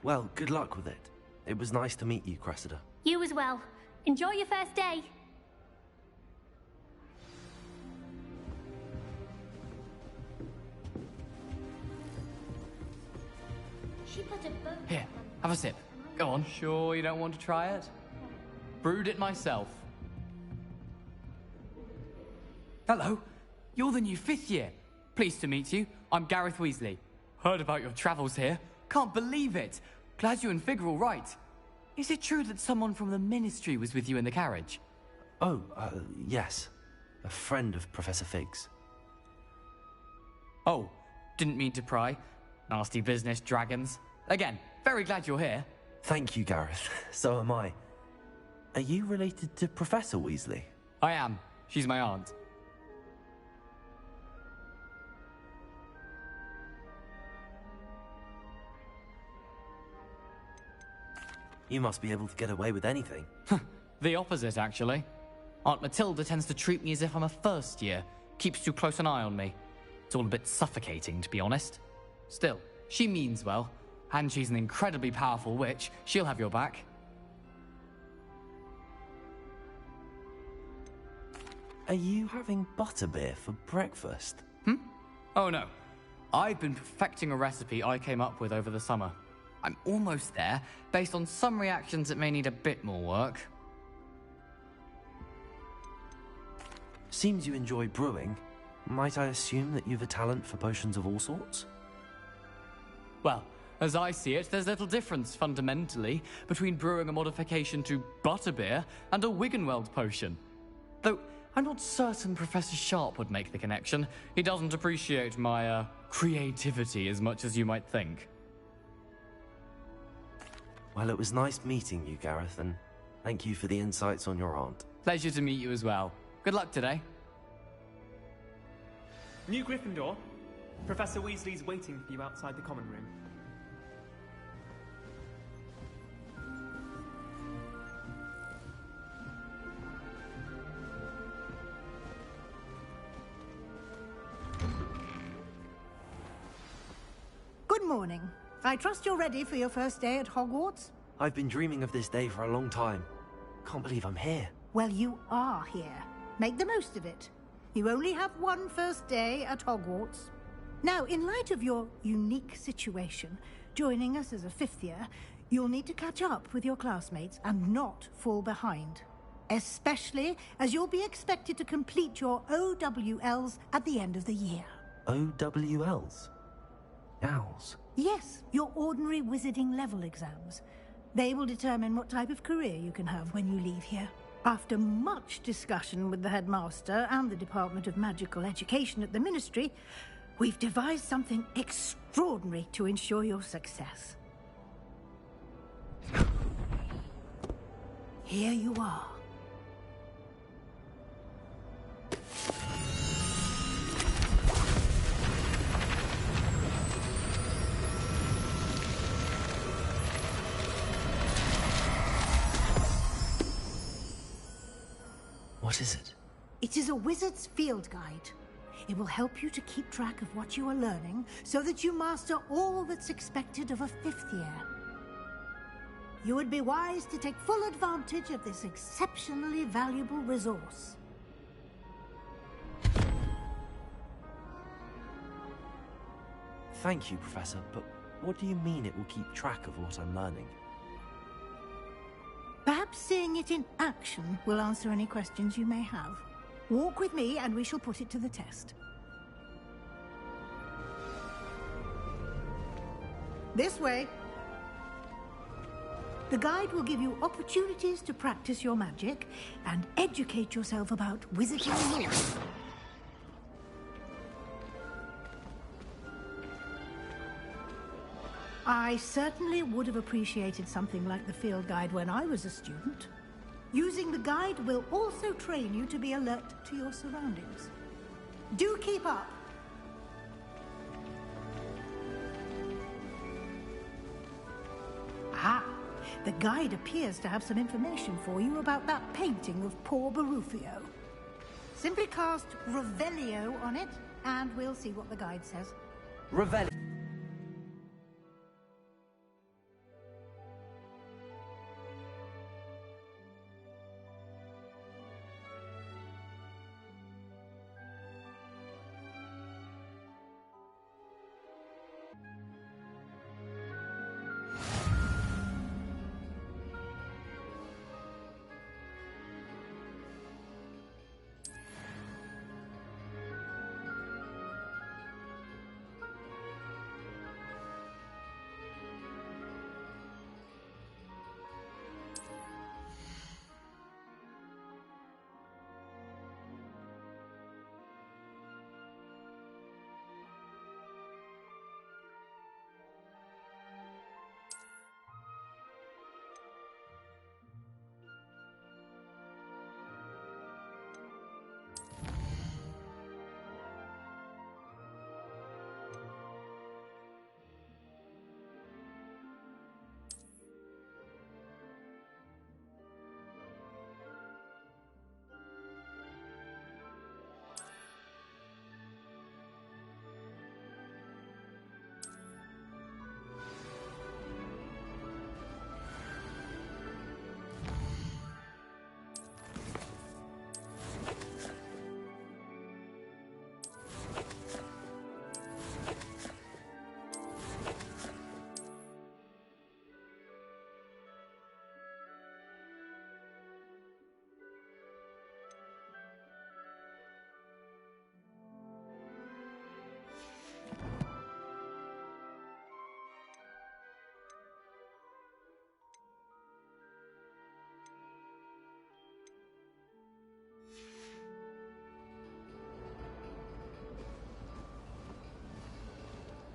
Well, good luck with it. It was nice to meet you, Cressida. You as well. Enjoy your first day. She put a boat. Here, have a sip. Go on. Sure you don't want to try it? Brewed it myself. Hello. You're the new 5th year. Pleased to meet you. I'm Gareth Weasley. Heard about your travels here. Can't believe it. Glad you and Fig are all right. Is it true that someone from the Ministry was with you in the carriage? Oh, yes. A friend of Professor Fig's. Oh, didn't mean to pry. Nasty business, dragons. Again, very glad you're here. Thank you, Gareth. So am I. Are you related to Professor Weasley? I am. She's my aunt. You must be able to get away with anything. The opposite, actually. Aunt Matilda tends to treat me as if I'm a first year. Keeps too close an eye on me. It's all a bit suffocating, to be honest. Still, she means well. And she's an incredibly powerful witch. She'll have your back. Are you having butterbeer for breakfast? Oh no. I've been perfecting a recipe I came up with over the summer. I'm almost there, based on some reactions that may need a bit more work. Seems you enjoy brewing. Might I assume that you've a talent for potions of all sorts? Well, as I see it, there's little difference, fundamentally, between brewing a modification to butterbeer and a Wiggenweld potion. Though, I'm not certain Professor Sharp would make the connection. He doesn't appreciate my, creativity as much as you might think. Well, it was nice meeting you, Gareth, and thank you for the insights on your aunt. Pleasure to meet you as well. Good luck today. New Gryffindor. Professor Weasley's waiting for you outside the common room. Good morning. I trust you're ready for your first day at Hogwarts? I've been dreaming of this day for a long time. Can't believe I'm here. Well, you are here. Make the most of it. You only have one first day at Hogwarts. Now, in light of your unique situation, joining us as a 5th year, you'll need to catch up with your classmates and not fall behind. Especially as you'll be expected to complete your OWLs at the end of the year. OWLs? Owls? Yes, your ordinary wizarding level exams. They will determine what type of career you can have when you leave here. After much discussion with the headmaster and the Department of Magical Education at the Ministry, we've devised something extraordinary to ensure your success. Here you are. What is it? It is a wizard's field guide. It will help you to keep track of what you are learning so that you master all that's expected of a 5th year. You would be wise to take full advantage of this exceptionally valuable resource. Thank you, Professor, but what do you mean it will keep track of what I'm learning? Perhaps seeing it in action will answer any questions you may have. Walk with me and we shall put it to the test. This way. The guide will give you opportunities to practice your magic and educate yourself about wizarding lore. I certainly would have appreciated something like the field guide when I was a student. Using the guide will also train you to be alert to your surroundings. Do keep up! Ah, the guide appears to have some information for you about that painting of poor Barufio. Simply cast Revelio on it, and we'll see what the guide says. Revelio.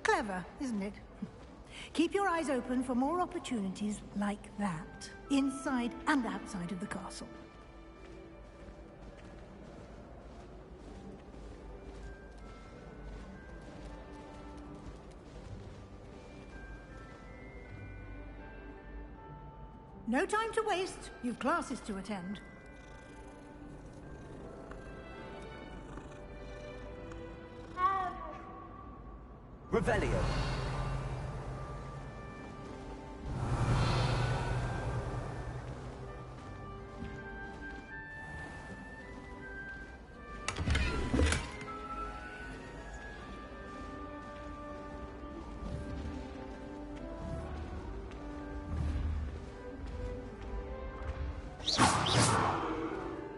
Clever, isn't it? Keep your eyes open for more opportunities like that, inside and outside of the castle. No time to waste. You've classes to attend. Revelio.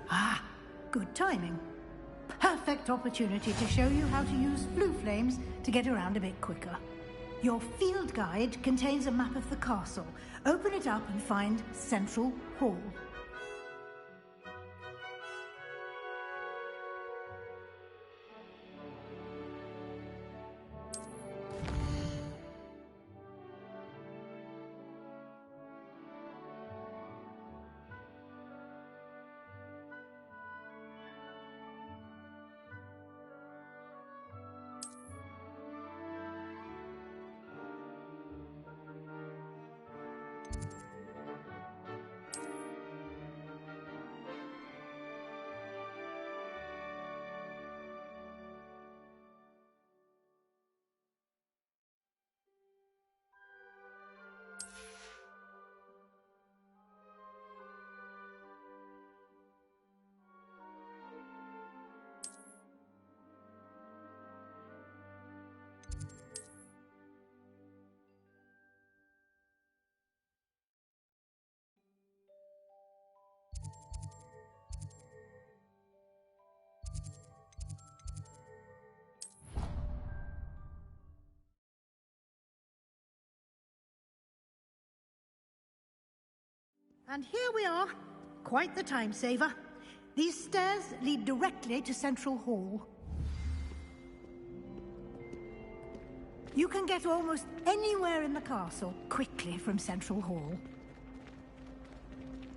Ah, good timing. Perfect opportunity to show you how to use blue flames to get around a bit quicker. Your field guide contains a map of the castle. Open it up and find Central Hall. And here we are. Quite the time saver. These stairs lead directly to Central Hall. You can get almost anywhere in the castle quickly from Central Hall.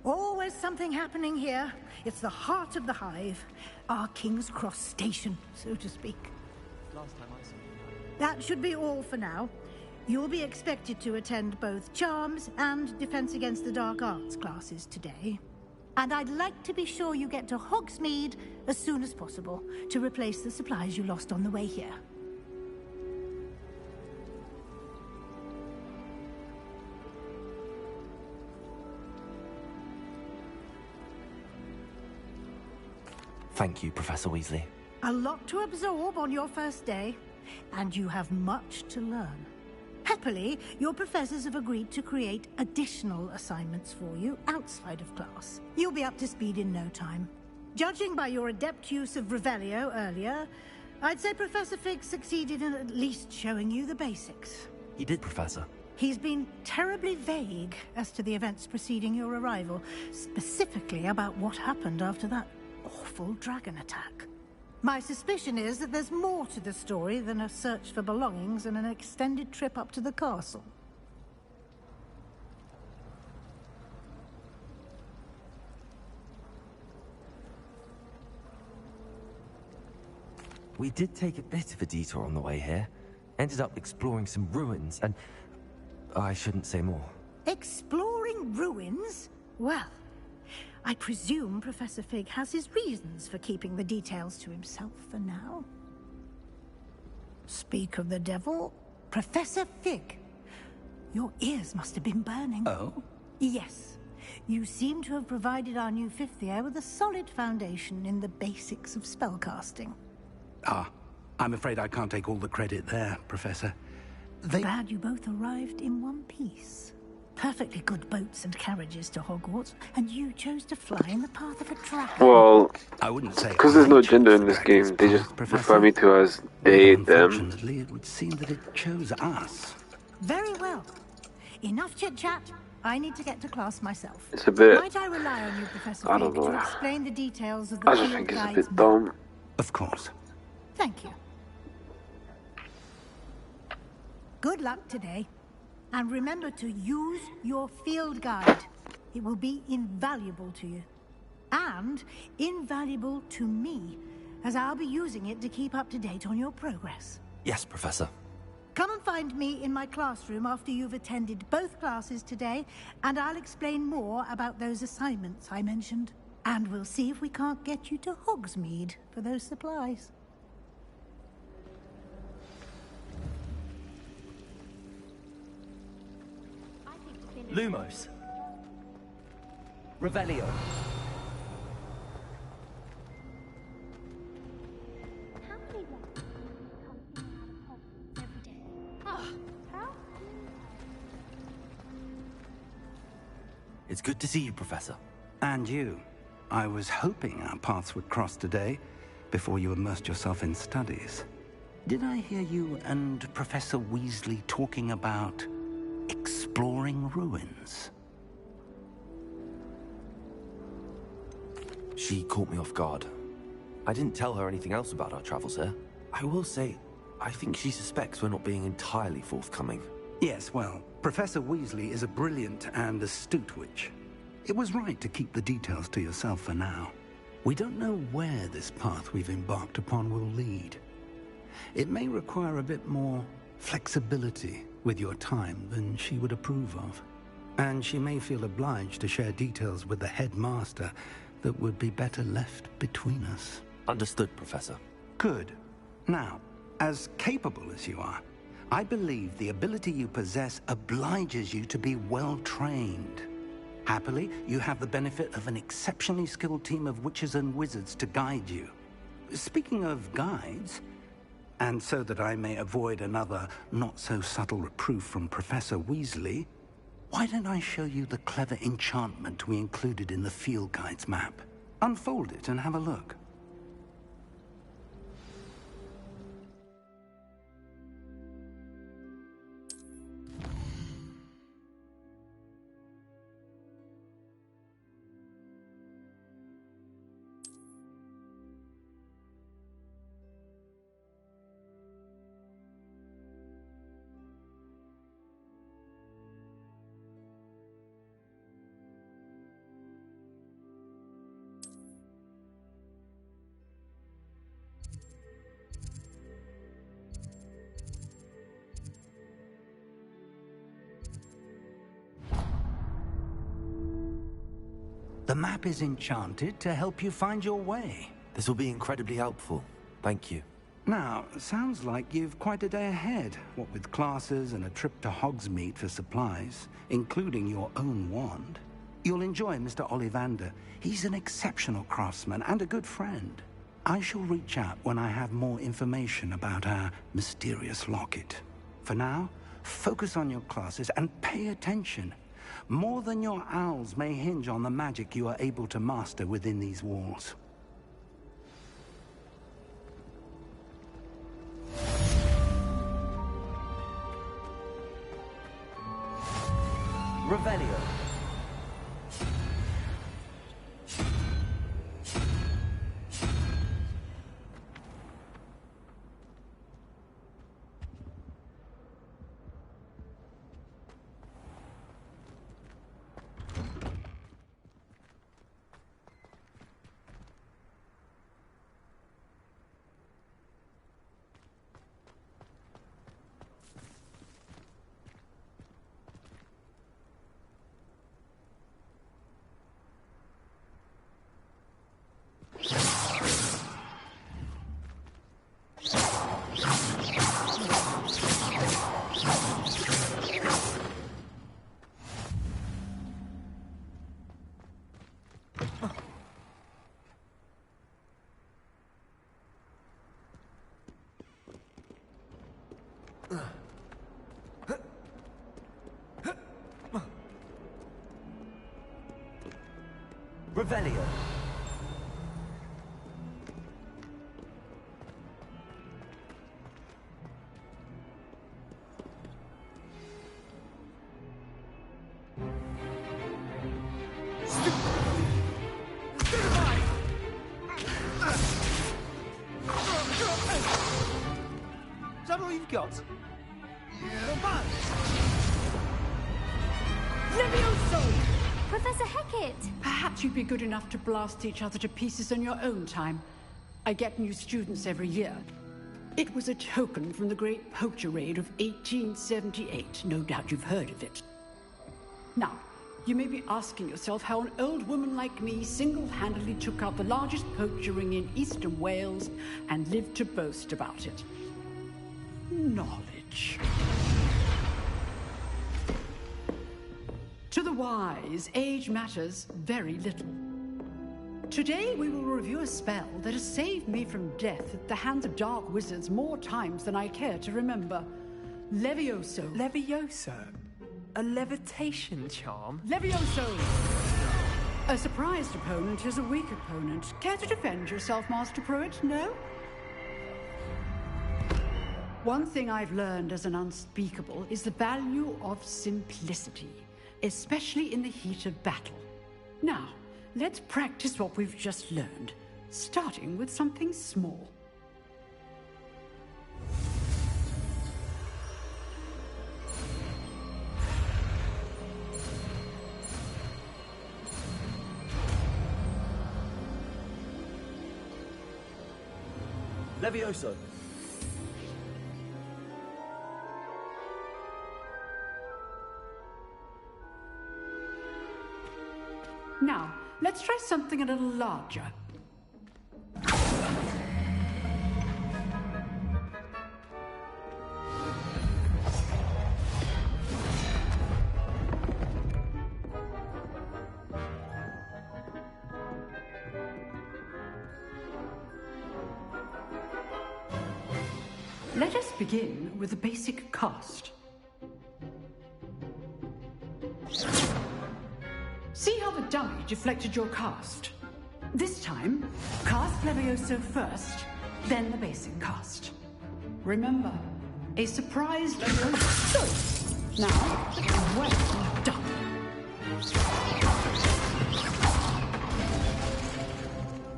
Always something happening here. It's the heart of the hive. Our King's Cross station, so to speak. Last time I saw you. That should be all for now. You'll be expected to attend both Charms and Defense Against the Dark Arts classes today. And I'd like to be sure you get to Hogsmeade as soon as possible to replace the supplies you lost on the way here. Thank you, Professor Weasley. A lot to absorb on your first day, and you have much to learn. Happily, your professors have agreed to create additional assignments for you outside of class. You'll be up to speed in no time. Judging by your adept use of Revelio earlier, I'd say Professor Fig succeeded in at least showing you the basics. He did, Professor. He's been terribly vague as to the events preceding your arrival, specifically about what happened after that awful dragon attack. My suspicion is that there's more to the story than a search for belongings and an extended trip up to the castle. We did take a bit of a detour on the way here. Ended up exploring some ruins and... I shouldn't say more. Exploring ruins? Well, I presume Professor Fig has his reasons for keeping the details to himself for now. Speak of the devil, Professor Fig. Your ears must have been burning. Oh? Yes. You seem to have provided our new fifth year with a solid foundation in the basics of spellcasting. Ah, I'm afraid I can't take all the credit there, Professor. Glad you both arrived in one piece. Perfectly good boats and carriages to Hogwarts, and you chose to fly in the path of a dragon. Well, I wouldn't say because there's no gender in this game, they just refer me to as they, them. Unfortunately, it would seem that it chose us. Very well. Enough chit-chat. I need to get to class myself. It's a bit... Might I rely on you, Professor I don't Fig, know. to explain the details of the I just field think it's a guide's bit dumb. Of course. Thank you. Good luck today. And remember to use your field guide. It will be invaluable to you. And invaluable to me, as I'll be using it to keep up to date on your progress. Yes, Professor. Come and find me in my classroom after you've attended both classes today, and I'll explain more about those assignments I mentioned. And we'll see if we can't get you to Hogsmeade for those supplies. Lumos. Revelio. It's good to see you, Professor. And you. I was hoping our paths would cross today, before you immersed yourself in studies. Did I hear you and Professor Weasley talking about exploring ruins? She caught me off guard. I didn't tell her anything else about our travels here. I will say, I think she suspects we're not being entirely forthcoming. Yes, well, Professor Weasley is a brilliant and astute witch. It was right to keep the details to yourself for now. We don't know where this path we've embarked upon will lead. It may require a bit more flexibility with your time than she would approve of. And she may feel obliged to share details with the headmaster that would be better left between us. Understood, Professor. Good. Now, as capable as you are, I believe the ability you possess obliges you to be well-trained. Happily, you have the benefit of an exceptionally skilled team of witches and wizards to guide you. Speaking of guides, and so that I may avoid another not-so-subtle reproof from Professor Weasley, why don't I show you the clever enchantment we included in the field guide's map? Unfold it and have a look. The map is enchanted to help you find your way. This will be incredibly helpful. Thank you. Now, sounds like you've quite a day ahead, what with classes and a trip to Hogsmeade for supplies, including your own wand. You'll enjoy Mr. Ollivander. He's an exceptional craftsman and a good friend. I shall reach out when I have more information about our mysterious locket. For now, focus on your classes and pay attention. More than your owls may hinge on the magic you are able to master within these walls. Revelio. Revelio. Is that all you've got? Levioso! Professor Hecat! Perhaps you'd be good enough to blast each other to pieces on your own time. I get new students every year. It was a token from the Great Poacher Raid of 1878. No doubt you've heard of it. Now, you may be asking yourself how an old woman like me single-handedly took out the largest poacher ring in eastern Wales and lived to boast about it. Knowledge. To the wise, age matters very little. Today we will review a spell that has saved me from death at the hands of dark wizards more times than I care to remember. Levioso. Levioso? A levitation charm? Levioso! A surprised opponent is a weak opponent. Care to defend yourself, Master Pruitt? No? One thing I've learned as an unspeakable is the value of simplicity, especially in the heat of battle. Now, let's practice what we've just learned, starting with something small. Levioso. Now, let's try something a little larger. Let us begin with the basic cast. See how the dummy deflected your cast? This time, cast Levioso first, then the basic cast. Remember, a surprise Levioso. Now, well done.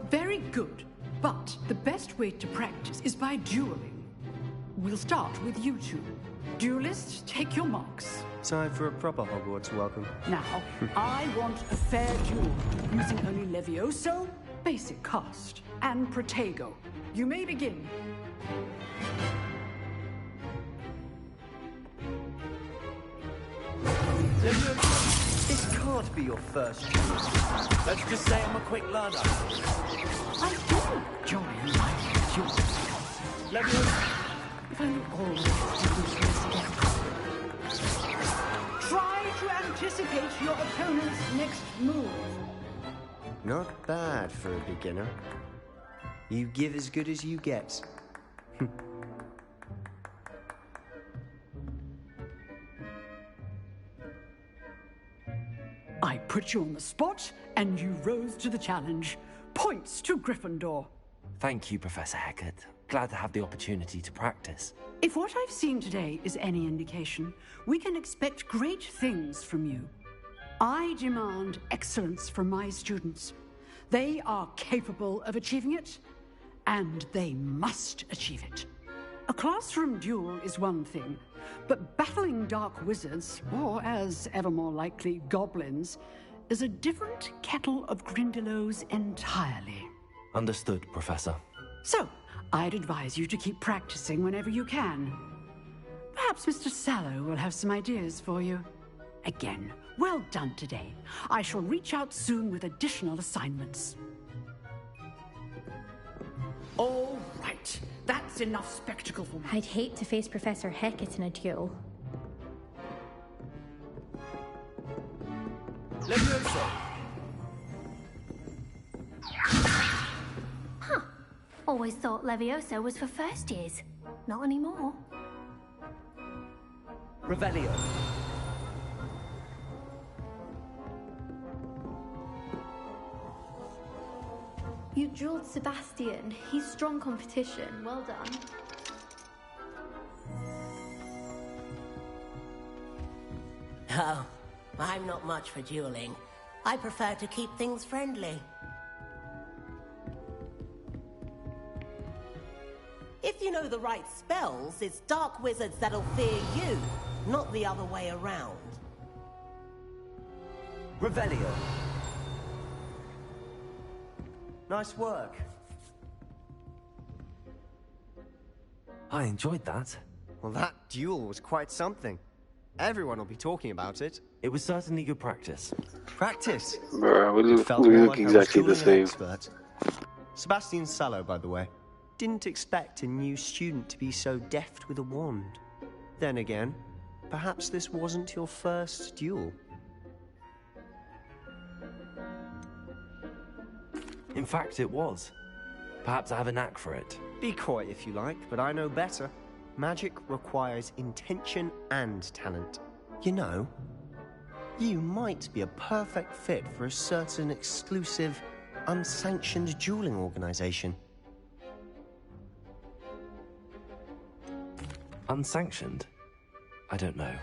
Very good, but the best way to practice is by dueling. We'll start with you two. Duelists, take your marks. Time for a proper Hogwarts welcome. Now, I want a fair duel, using only Levioso, basic cast, and Protego. You may begin. Levioso. This can't be your first duel. Let's just say I'm a quick learner. I do enjoy my duels. Leviosa! If only all the students were together. Try to anticipate your opponent's next move. Not bad for a beginner. You give as good as you get. I put you on the spot, and you rose to the challenge. Points to Gryffindor. Thank you, Professor Hecat. Glad to have the opportunity to practice. If what I've seen today is any indication, we can expect great things from you. I demand excellence from my students. They are capable of achieving it, and they must achieve it. A classroom duel is one thing, but battling dark wizards, or as ever more likely, goblins, is a different kettle of Grindylows entirely. Understood, Professor. So, I'd advise you to keep practicing whenever you can. Perhaps Mr. Sallow will have some ideas for you. Again, well done today. I shall reach out soon with additional assignments. All right, that's enough spectacle for me. I'd hate to face Professor Hecat in a duel. Leviosa! Huh. Always thought Leviosa was for first years. Not anymore. Revelio. You drilled Sebastian. He's strong competition. Well done. Oh, I'm not much for dueling. I prefer to keep things friendly. If you know the right spells, it's dark wizards that'll fear you, not the other way around. Revelio. Nice work. I enjoyed that. Well, that duel was quite something. Everyone will be talking about it. It was certainly good practice. Practice? Bruh, we look Felt more like I was exactly the dueling an same. expert. Sebastian Sallow, by the way. Didn't expect a new student to be so deft with a wand. Then again, perhaps this wasn't your first duel. In fact, it was. Perhaps I have a knack for it. Be coy if you like, but I know better. Magic requires intention and talent. You know, you might be a perfect fit for a certain exclusive, unsanctioned dueling organization. Unsanctioned? I don't know.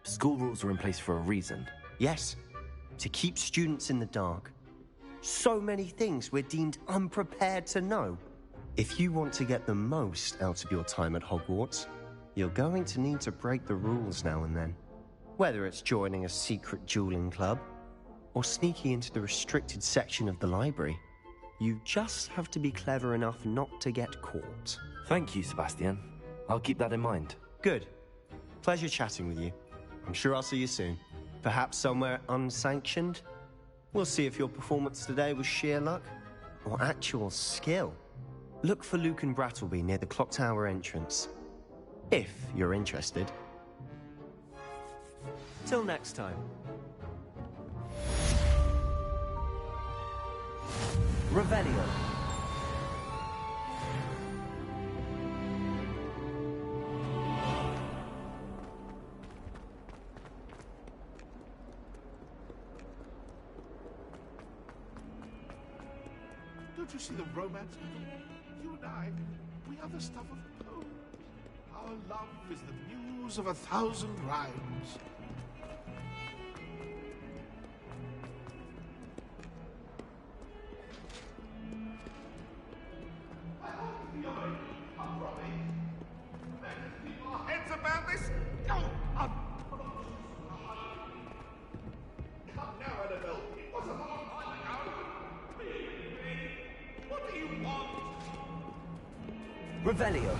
School rules are in place for a reason. Yes, to keep students in the dark. So many things we're deemed unprepared to know. If you want to get the most out of your time at Hogwarts, you're going to need to break the rules now and then. Whether it's joining a secret dueling club, or sneaking into the restricted section of the library, you just have to be clever enough not to get caught. Thank you, Sebastian. I'll keep that in mind. Good. Pleasure chatting with you. I'm sure I'll see you soon. Perhaps somewhere unsanctioned? We'll see if your performance today was sheer luck or actual skill. Look for Luke and Brattleby near the clock tower entrance, if you're interested. Till next time. Revelio. Don't you see the romance? You and I, we are the stuff of poems. Our love is the muse of 1,000 rhymes. Heads about this? Come now, Annabelle. It was a long time ago. What do you want? Revelio.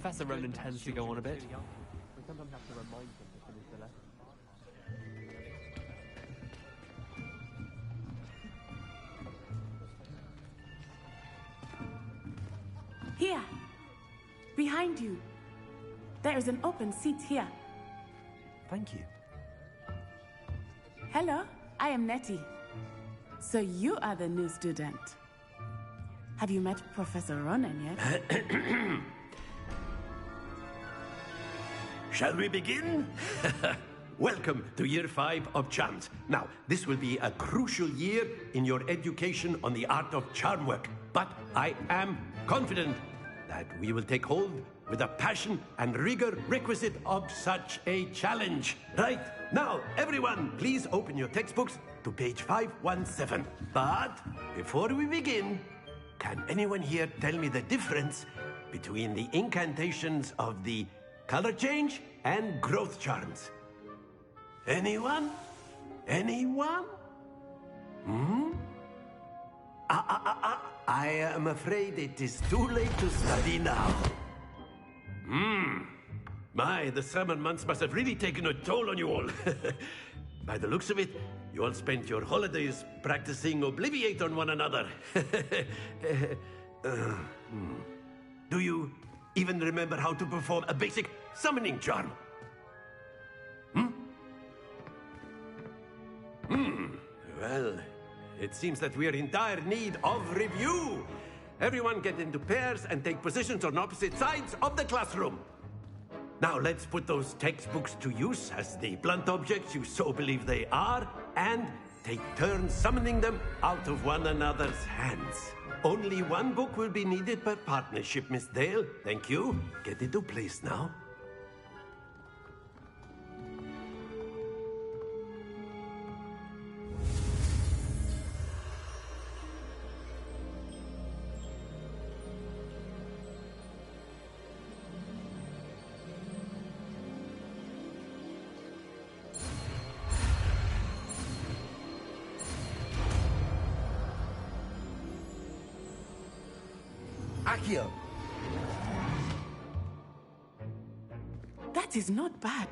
Professor Ronan tends to go on a bit. We sometimes have to remind him to finish the lesson. Here! Behind you! There is an open seat here. Thank you. Hello, I am Nettie. So you are the new student. Have you met Professor Ronan yet? Shall we begin? Welcome to Year 5 of Charms. Now, this will be a crucial year in your education on the art of charm work. But I am confident that we will take hold with the passion and rigor requisite of such a challenge. Right, now, everyone, please open your textbooks to page 517. But before we begin, can anyone here tell me the difference between the incantations of the color change and growth charms? Anyone? Anyone? I am afraid it is too late to study now. My, the summer months must have really taken a toll on you all. By the looks of it, you all spent your holidays practicing Obliviate on one another. Do you even remember how to perform a basic summoning charm? Well, it seems that we are in dire need of review. Everyone get into pairs and take positions on opposite sides of the classroom. Now let's put those textbooks to use as the blunt objects you so believe they are, and take turns summoning them out of one another's hands. Only one book will be needed per partnership, Miss Dale. Thank you. Get into place now. Accio. That is not bad.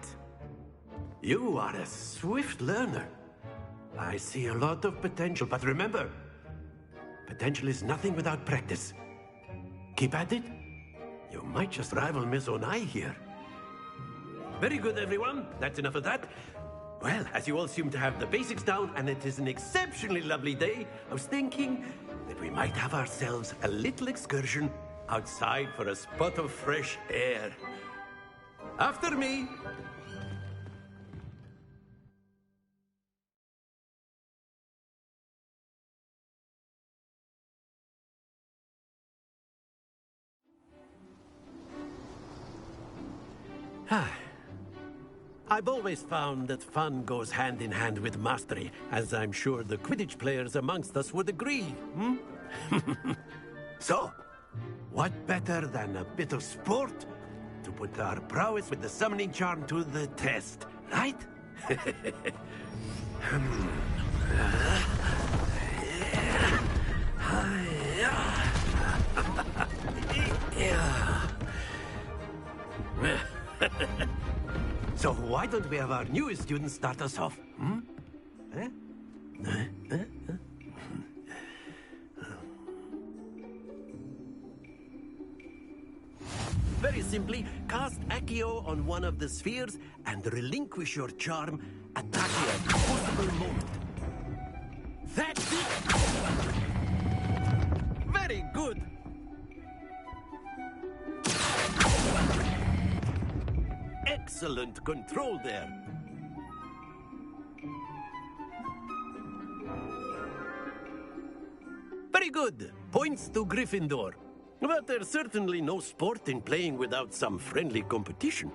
You are a swift learner. I see a lot of potential, but remember, potential is nothing without practice. Keep at it. You might just rival Miss Onai here. Very good, everyone. That's enough of that. Well, as you all seem to have the basics down, and it is an exceptionally lovely day, I was thinking that we might have ourselves a little excursion outside for a spot of fresh air. After me. I've always found that fun goes hand in hand with mastery, as I'm sure the Quidditch players amongst us would agree. So, what better than a bit of sport to put our prowess with the summoning charm to the test, right? So why don't we have our newest student start us off? Very simply, cast Accio on one of the spheres and relinquish your charm at that possible moment. That's it! Very good! Excellent control there. Very good. Points to Gryffindor. But there's certainly no sport in playing without some friendly competition.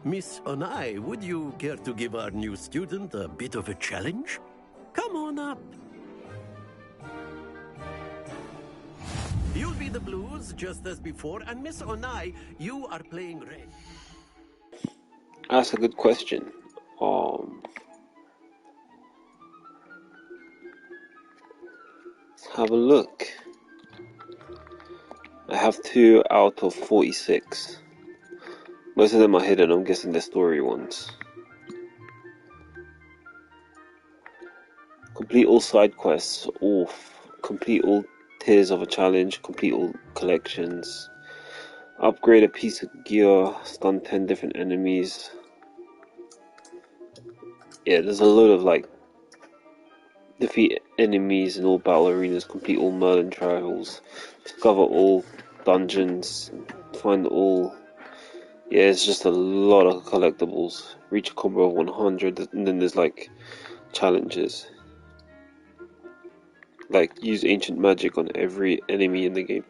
Miss Onai, would you care to give our new student a bit of a challenge? Come on up. You'll be the blues, just as before, and Miss Onai, you are playing red. That's a good question. Let's have a look. I have 2 out of 46. Most of them are hidden. I'm guessing they're story ones. Complete all side quests. Oof. Complete all tiers of a challenge. Complete all collections. Upgrade a piece of gear. Stun 10 different enemies. Yeah, there's a load of like defeat enemies in all battle arenas. Complete all Merlin trials. Discover all dungeons. Find all. Yeah, it's just a lot of collectibles. Reach a combo of 100, and then there's like challenges. Like use ancient magic on every enemy in the game.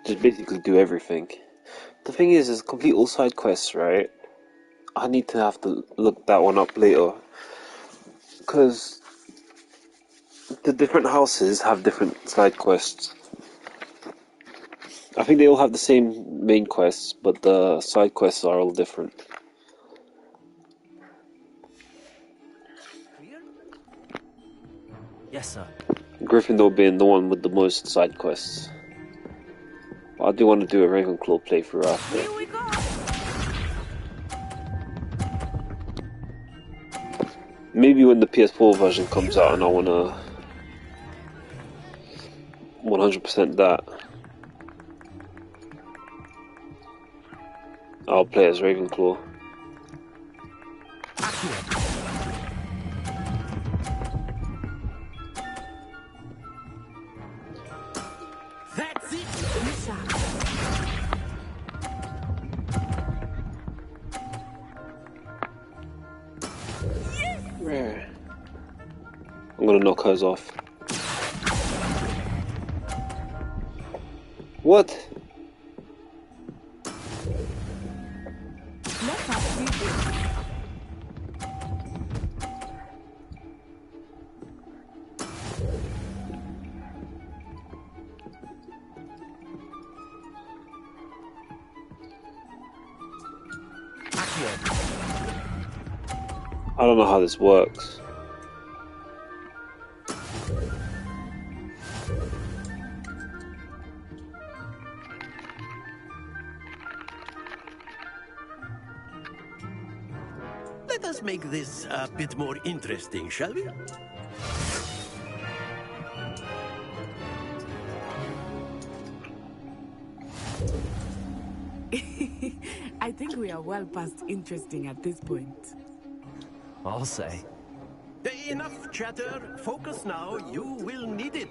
Just basically do everything. The thing is complete all side quests, right? I need to have to look that one up later. Because the different houses have different side quests. I think they all have the same main quests, but the side quests are all different. Yes, sir. Gryffindor being the one with the most side quests. I do want to do a Ravenclaw playthrough after. Here we go. Maybe when the PS4 version comes out and I want to 100% that, I'll play as Ravenclaw. That's it. Rare. I'm gonna knock hers off. What? Let us see this. I don't know how this works. Let us make this a bit more interesting, shall we? I think we are well past interesting at this point. I'll say. Enough chatter. Focus now. You will need it.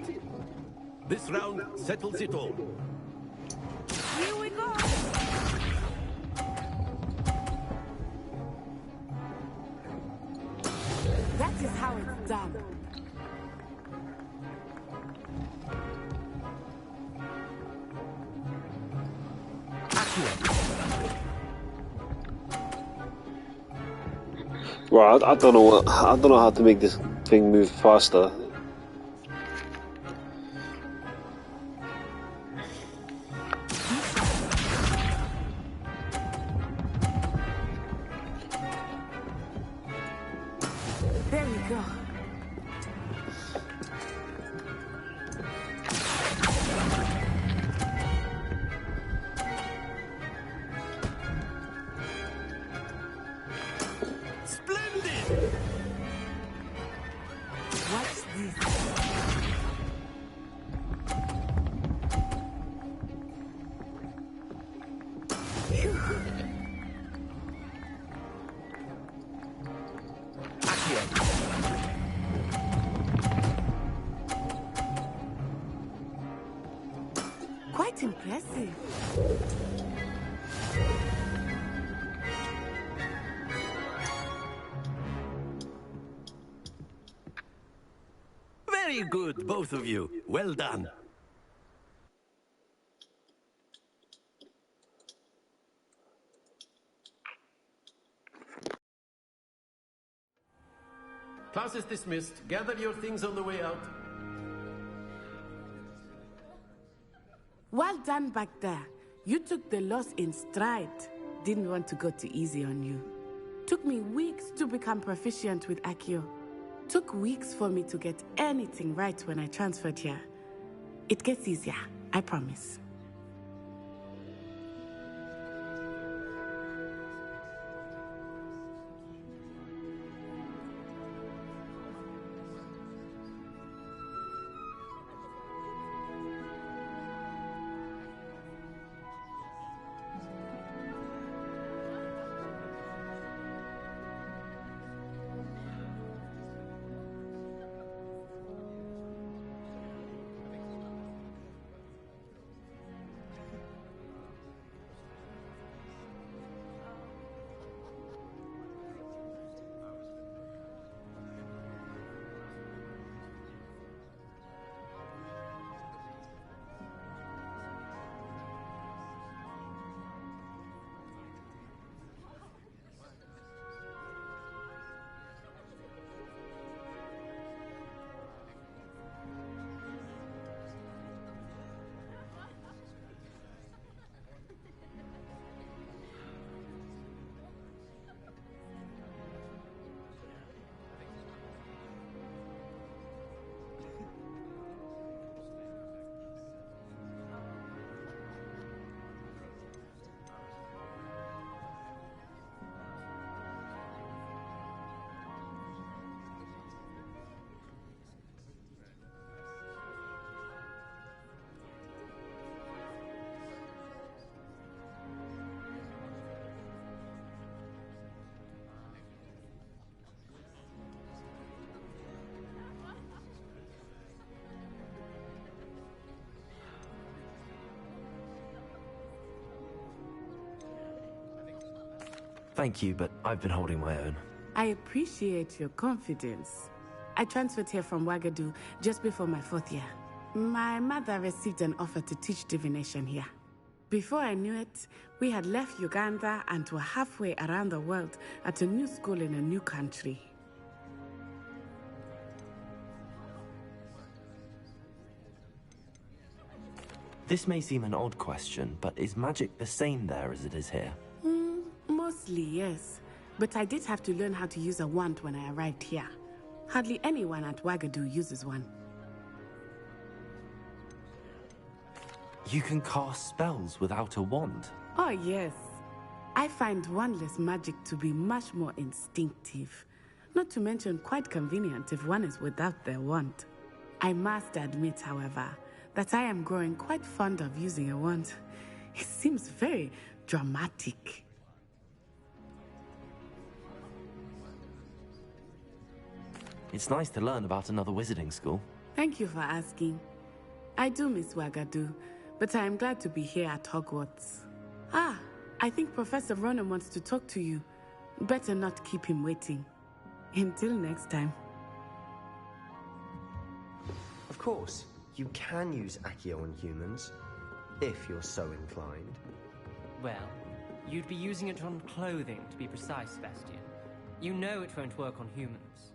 This round settles it all. Here we go. That is how it's done. Right, I don't know how to make this thing move faster. There we go. Splendid! Watch this. Quite impressive. Very good, both of you. Well done. Class is dismissed. Gather your things on the way out. Well done back there. You took the loss in stride. Didn't want to go too easy on you. Took me weeks to become proficient with Accio. Took weeks for me to get anything right when I transferred here. It gets easier, I promise. Thank you, but I've been holding my own. I appreciate your confidence. I transferred here from Wagadu just before my 4th year. My mother received an offer to teach divination here. Before I knew it, we had left Uganda and were halfway around the world at a new school in a new country. This may seem an odd question, but is magic the same there as it is here? Mostly, yes. But I did have to learn how to use a wand when I arrived here. Hardly anyone at Wagadu uses one. You can cast spells without a wand? Oh, yes. I find wandless magic to be much more instinctive. Not to mention quite convenient if one is without their wand. I must admit, however, that I am growing quite fond of using a wand. It seems very dramatic. It's nice to learn about another wizarding school. Thank you for asking. I do miss Wagadu, but I am glad to be here at Hogwarts. Ah, I think Professor Ronan wants to talk to you. Better not keep him waiting. Until next time. Of course, you can use Accio on humans, if you're so inclined. Well, you'd be using it on clothing, to be precise, Sebastian. You know it won't work on humans.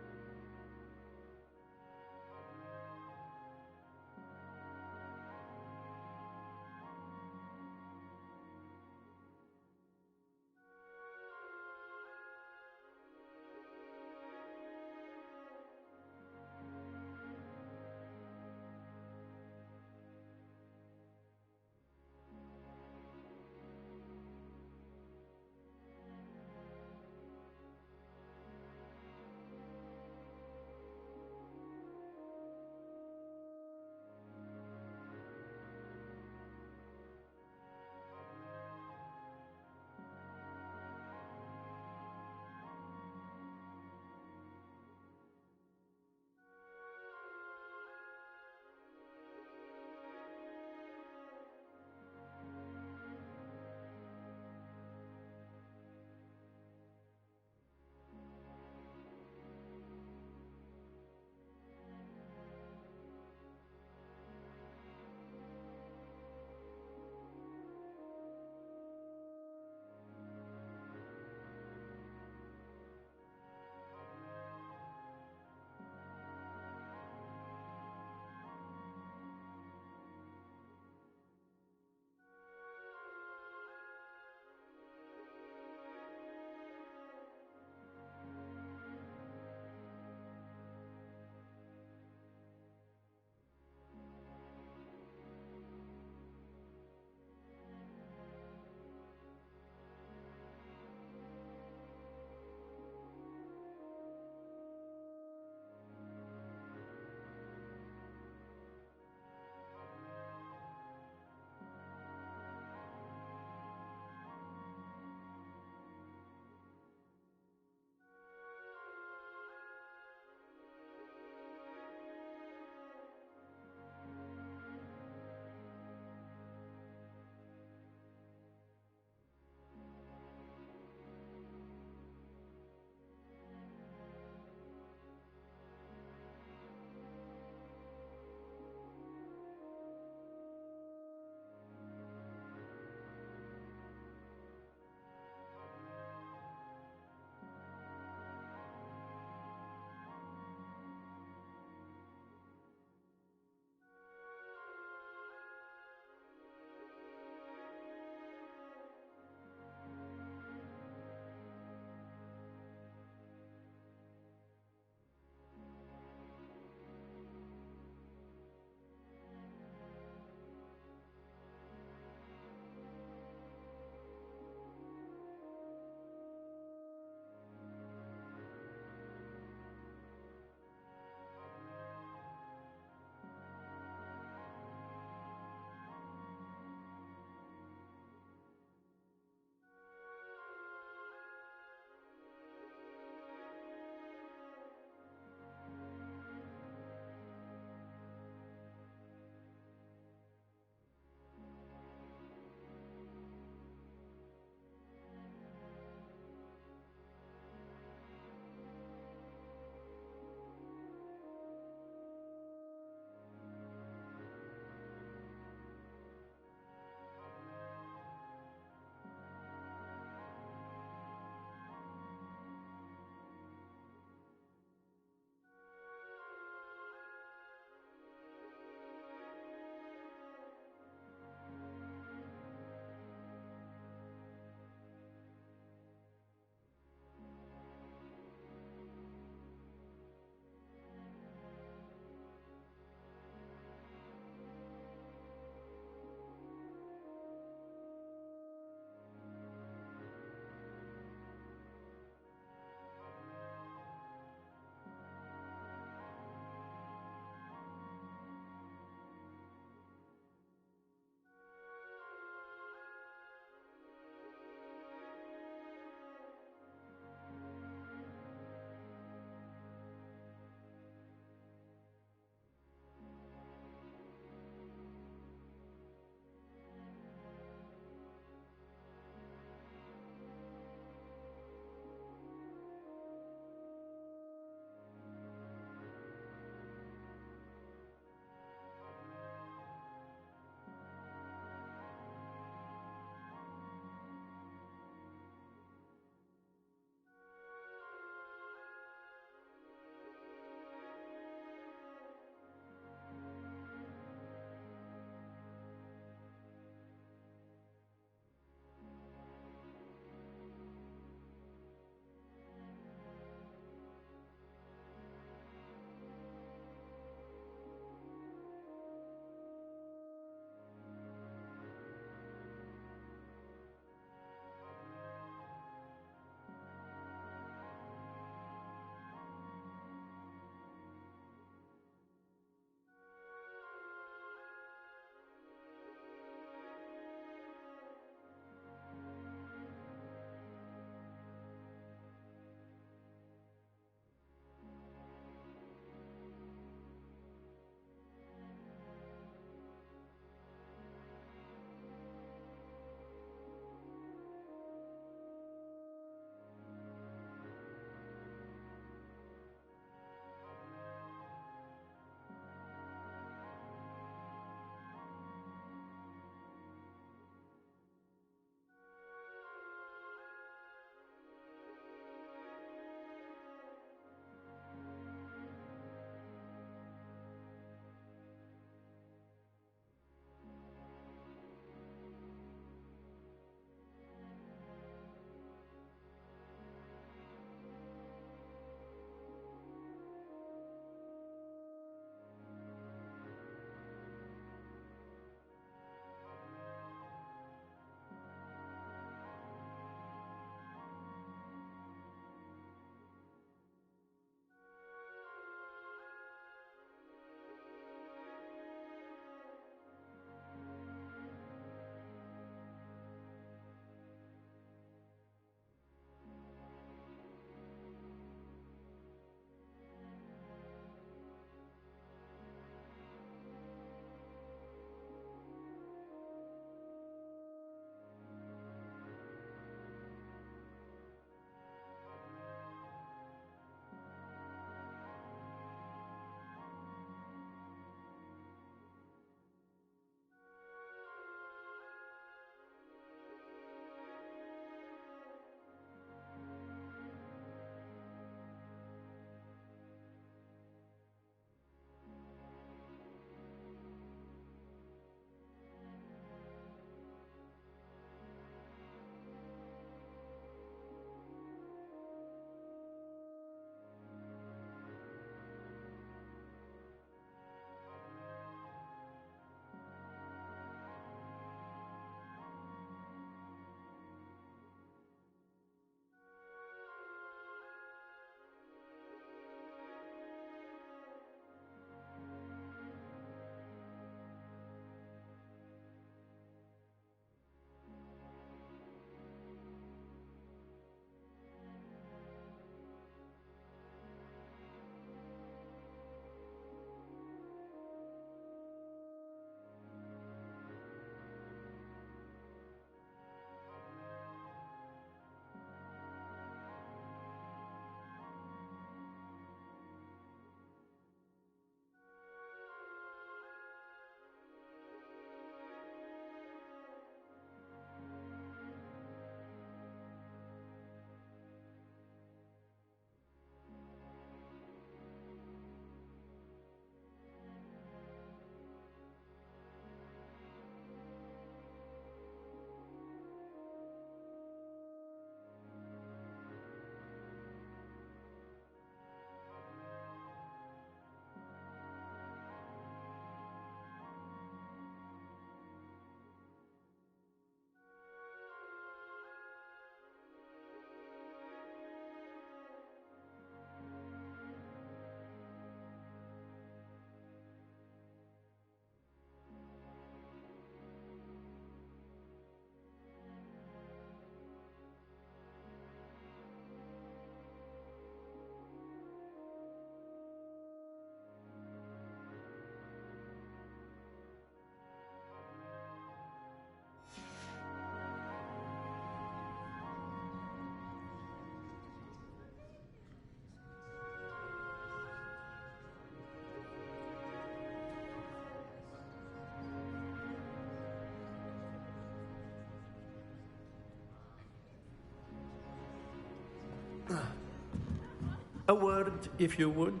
A word, if you would.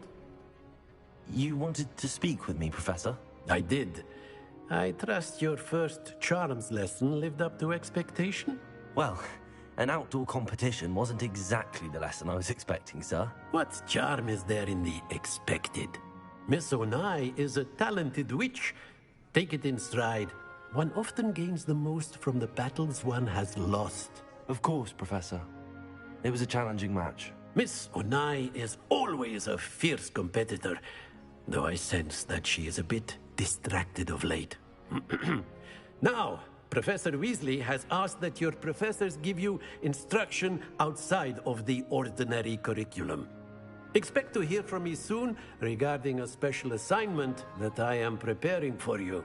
You wanted to speak with me, Professor? I did. I trust your first charms lesson lived up to expectation? Well, an outdoor competition wasn't exactly the lesson I was expecting, sir. What charm is there in the expected? Miss Onai is a talented witch. Take it in stride. One often gains the most from the battles one has lost. Of course, Professor. It was a challenging match. Miss Onai is always a fierce competitor, though I sense that she is a bit distracted of late. Now, Professor Weasley has asked that your professors give you instruction outside of the ordinary curriculum. Expect to hear from me soon regarding a special assignment that I am preparing for you.